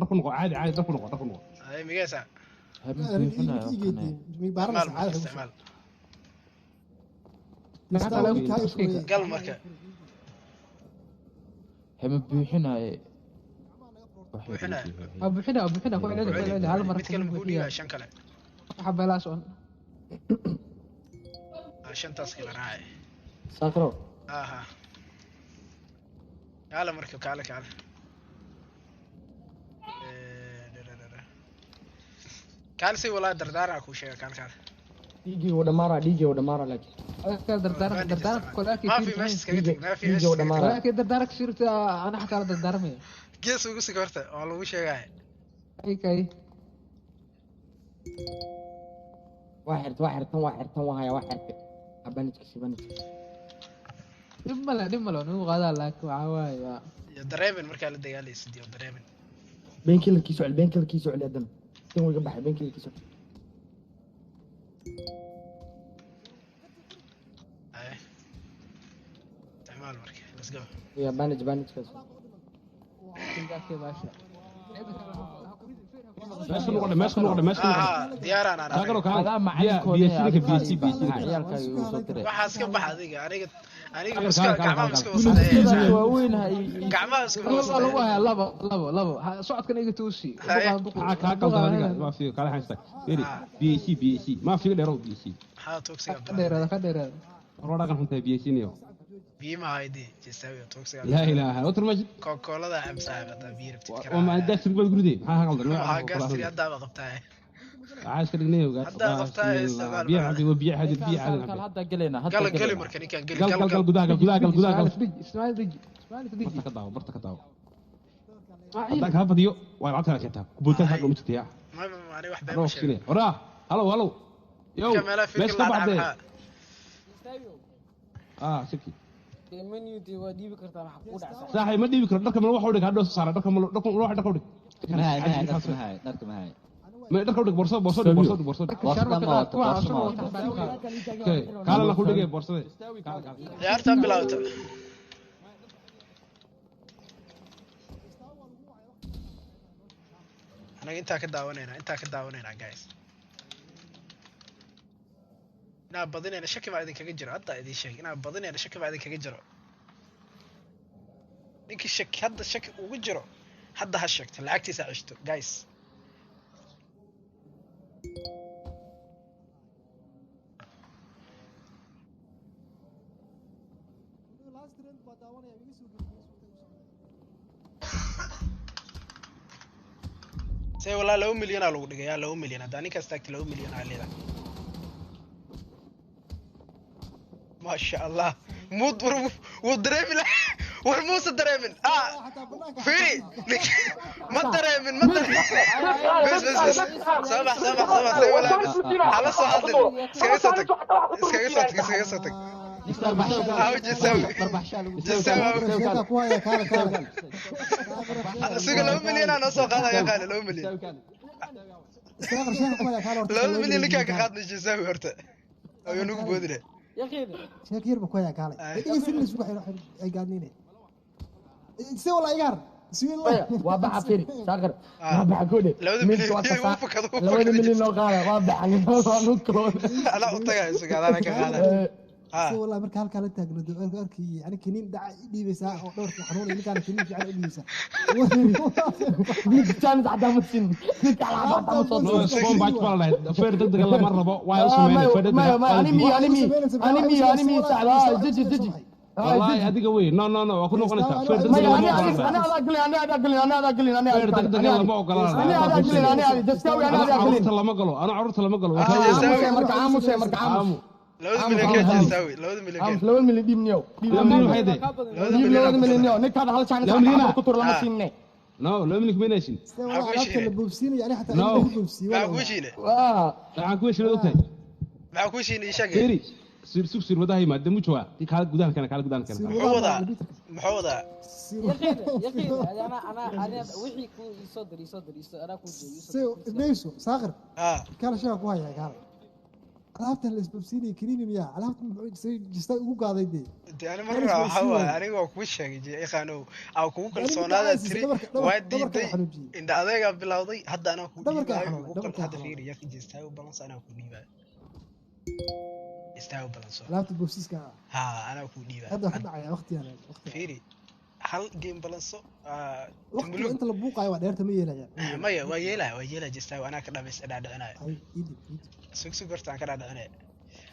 كنقو عادي دق كنقو اي ميغيسا مي بارنا عادي استعمال قال مركه هم بيحنا بوحنا كل هذا هل مرة بيتكلم بقولي عشان كله حب لا سؤال عشان تسكيل راعي ساكرو اها يلا مركب كالك كالسي ولا دردار اكو شيء كال ديجي ودمارا لك دردار كل اكيد ما في مشي سكتك ما في ديجي ودمارا لكن دردارك صرت انا حكى على دردارمي جيس ugu sigarta oo lagu sheegay اي واحد واحد abanijka dhimalo nuu qaada laakiin waxa waaye ya dareemin marka la dagaalaysid iyo dareemin beenkilkiisu adan tan way baxay beenkilkiisu ay tamaam marka let's go ya banij kaas kingaake baasha ماشي نقول ديار انا هذا معلم بي سي عيالك يو soo diray waxaas ka bax aniga iska gacmaha waaweyn hay gacmaha iska labo socodkan iga toosi ka qaldan ma fi kala haysta بي سي ما في dheerow بي سي ha toogsiga ka dheerada roda kan xunta بي سي niyo بيما هايدي جساوي توكسيغا لا اله وتر ماجد كوكولادا عمساها بير بتتكرر وما داس بقول غردي ما قلدن ما قاستري هدا قبتها عايش كدغني هدا قبتها استغفر بيع هذه هدا قلينا قال مركني كان قال قال اسماعيل دج برتك داو هداك هبديو وعطها كتاب قبولتها حق متتيا ما انا واحد بمشي وراه هلو يو مش بعد سكي menu di waa diibi kartaa waxa ku dhacay صاحي ما ديبي كرو دكم waxa uu dhig hadho saara dakam ruux dhaqo dhig ما دكو dhig borso kala la ku dhigay borsada ciyaarta bilawta anaga inta ka daawanayna guys inaa badinayna shaki baa idin kaga jiro hadda idin sheeg inaa badinayna shaki baa idin kaga jiro ninkii shaki ugu jiro hadda ha sheegto lacagtiisa cishto guys say walaa 2 milyan lagu dhigayaa 2 milyan hadda ninkaas taagti 2 milyan aa leedahay ما شاء الله مو ودريمن والموسى دريمن فيري ما دريمن بس سامح سوي ولا بس على صوتك اسكي صوتك او جسوي سوق 2 مليون انا سوق هذا يا قال 2 مليون 2 مليون اللي كان قادني جسوي هرته ayuu nagu boodina sheekir ba ku yaa kaalay dhigaysi la isku xiro ay gaadnine si wala igar waa baxa firi saaqir waa baxa kode milki waa kasa 2 milyan loo qaada waa baxa waa nukro ala u tagay sugaadana ka qaada si wala marka halka la taagno doorkii yani kinin dhaca dhiibaysa oo dhowrka xanuun in kana kinin fiican u dhiibaysa ninkan hadda ma sin ninka ala hadda ma soo no spoon batch baa la feer degdeg la mar rabo waa u sameeyay feer degdeg animi saala jiji والله هذيك وين نو اكون قلتها فير دغدغ انا فير دغدغ لما اوغلا انا جساوي انا لما قالوا انا عرفت لما قالوا مركع عامس 2 مليون كان جساوي 2 مليون 2 مليون ديمنيو 2 مليون هيدي 2 مليون نكاد هل شان كتر لما سينه نو لا ملك بيناشين بوفسين يعني حتى بوفسين معكوشين معكوشين اوكي معكوشين يشقي فيري سير wadahay maadamu jooga tii kala gudahan kana محوضة يقين انا وحي كو يصدر انا كو ليش صاغر كان شيء كو هيا قال alaabta la isbabsiinay kariim ya alaabta jista ugu qaaday ana marra hawa aniga ku sheegay yaqaano aw kugu kalsoonaada tiri waa diiday inda adeega bilowday hadda ana ku dhiibay hadda fiiri yaqi jista u balance ana ku dhiibay استاو بلانسو لابتوب بوسيسكا انا كو ديبا هذا دعيا وقتي انا فيري هل جيم بلانسو تملك انت لبوقاي waa dheerta ma yeelaya maya waa yeelaa jistaaw ana ka dhameys dhaadhanaay sug bartaan ka dhaadhanaay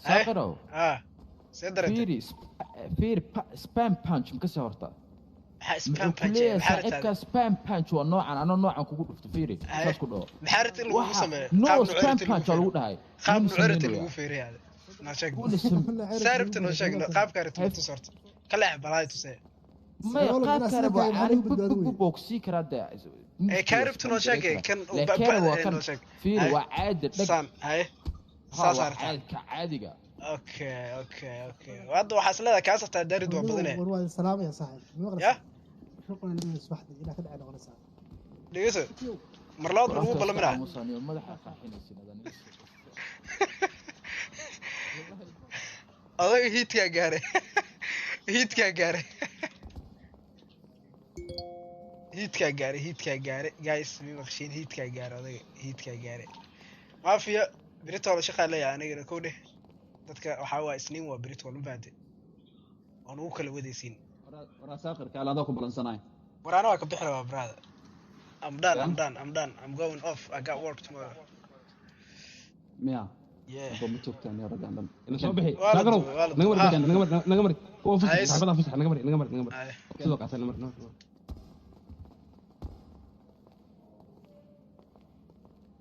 saaqiro seedarad fiir spam punch ma ka soo horta spam punch maxaa spam punch waa noocan ana noocan kugu dhufto fiiri saas ku dhaw maxaarid in lagu sameeyo no spam punch lagu dhahay qaab nuurid lagu feeriyaa ناشك ساربت ناشك قاب كارت تصورت كلا بلاي تسي ما قاب كارب يعني بوكسي كرادا كاربت ناشك كان ناشك في وعاد سان هاي صار عادي اوكي وهذا وحصلها كاسه دارد وبدنه والله السلام يا صاحبي يا شكرا لك صبحتي الى كذا على غلسه ديسه مرلاد مو بلمنا مدحا قاحينيسين أضيع هيتكا جاري هيتكا جاري جايس مي مخشين هيتكا جاري أضيع هيتكا جاري ما فيها بريتو ولا شقة ليا أنا قلنا كونه تذكر وحوا سنين وبريتو ولا بعد أنا وكل ودي سين ورا ساقر كلا ذاك بلنسناي ورانا واقف بحرة برادة I'm done I'm going off I got work tomorrow ميا Yeah. بمتوكتان يا رجال إنه صباحي نقرأ نقمر هو فسح صاحبنا فسح نقمر سلوك عسل نقمر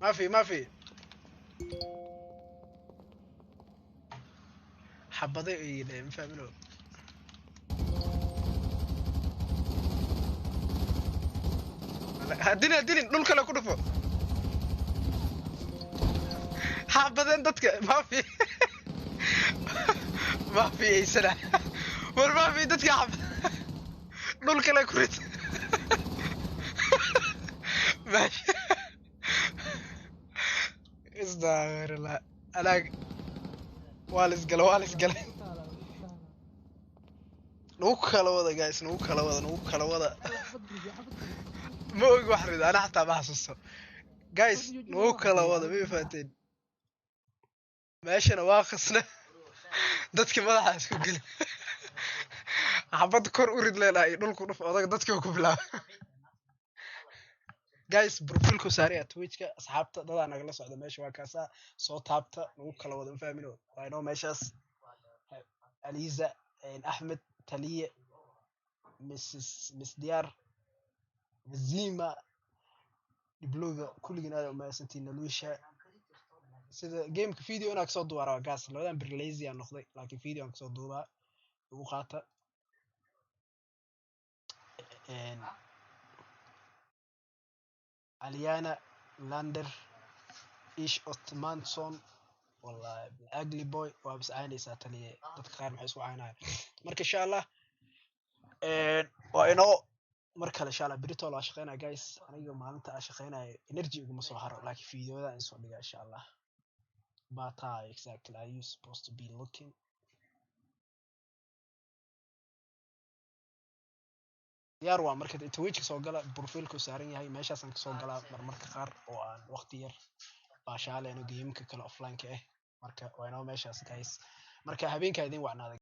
ما في حبضي إيه مفهمينه هديني دول كلا كله حبضين دتك ما في أي سنة ما في دتك حب دول كلا كريت ماشي استغفر الله انا والس قال نو كلا ودا جايس نو كلا ودا ما اوغ وحرد انا حتى ما حسسه جايس نو كلا ودا ما فاتين ماشي انا واقصنا dadka madaxa isku gal xabad kor u rid leeyahay dhulku dhuf adag dadka ku bilaab guys profilku saariya twitch-ka asxaabta dad aan nagala socdo meesha waa kaasa soo taabta nagu kala wada fahmino waa inoo meeshaas Aliza Ahmed Taliye Miss Diar Zima dibloga kulligina ay ma santiin Luisha sida game-ka video ina ka soo duwara gaas labadan bir lazy aan noqday laakiin video aan ka soo duubaa ugu qaata Aliana Lander Ish Otmanson والله ugly boy وابس عيني ساتني dadka qaar maxay isku caynayaan marka insha Allah waa inoo marka insha Allah birito la shaqeynaa guys aniga maalinta aan shaqeynayo energy ugu ma soo haro laakiin videoda aan soo dhigaa insha Allah But exactly, are you supposed to be looking? diyaar waa marka twitch soo gala profilku saaran yahay meeshaasaan kasoo galaa marmarka qaar oo aan waqti yar baashaaleyno gameka kale offline-ka marka waa inoo meeshaas guys marka habeenka idin wacnaaday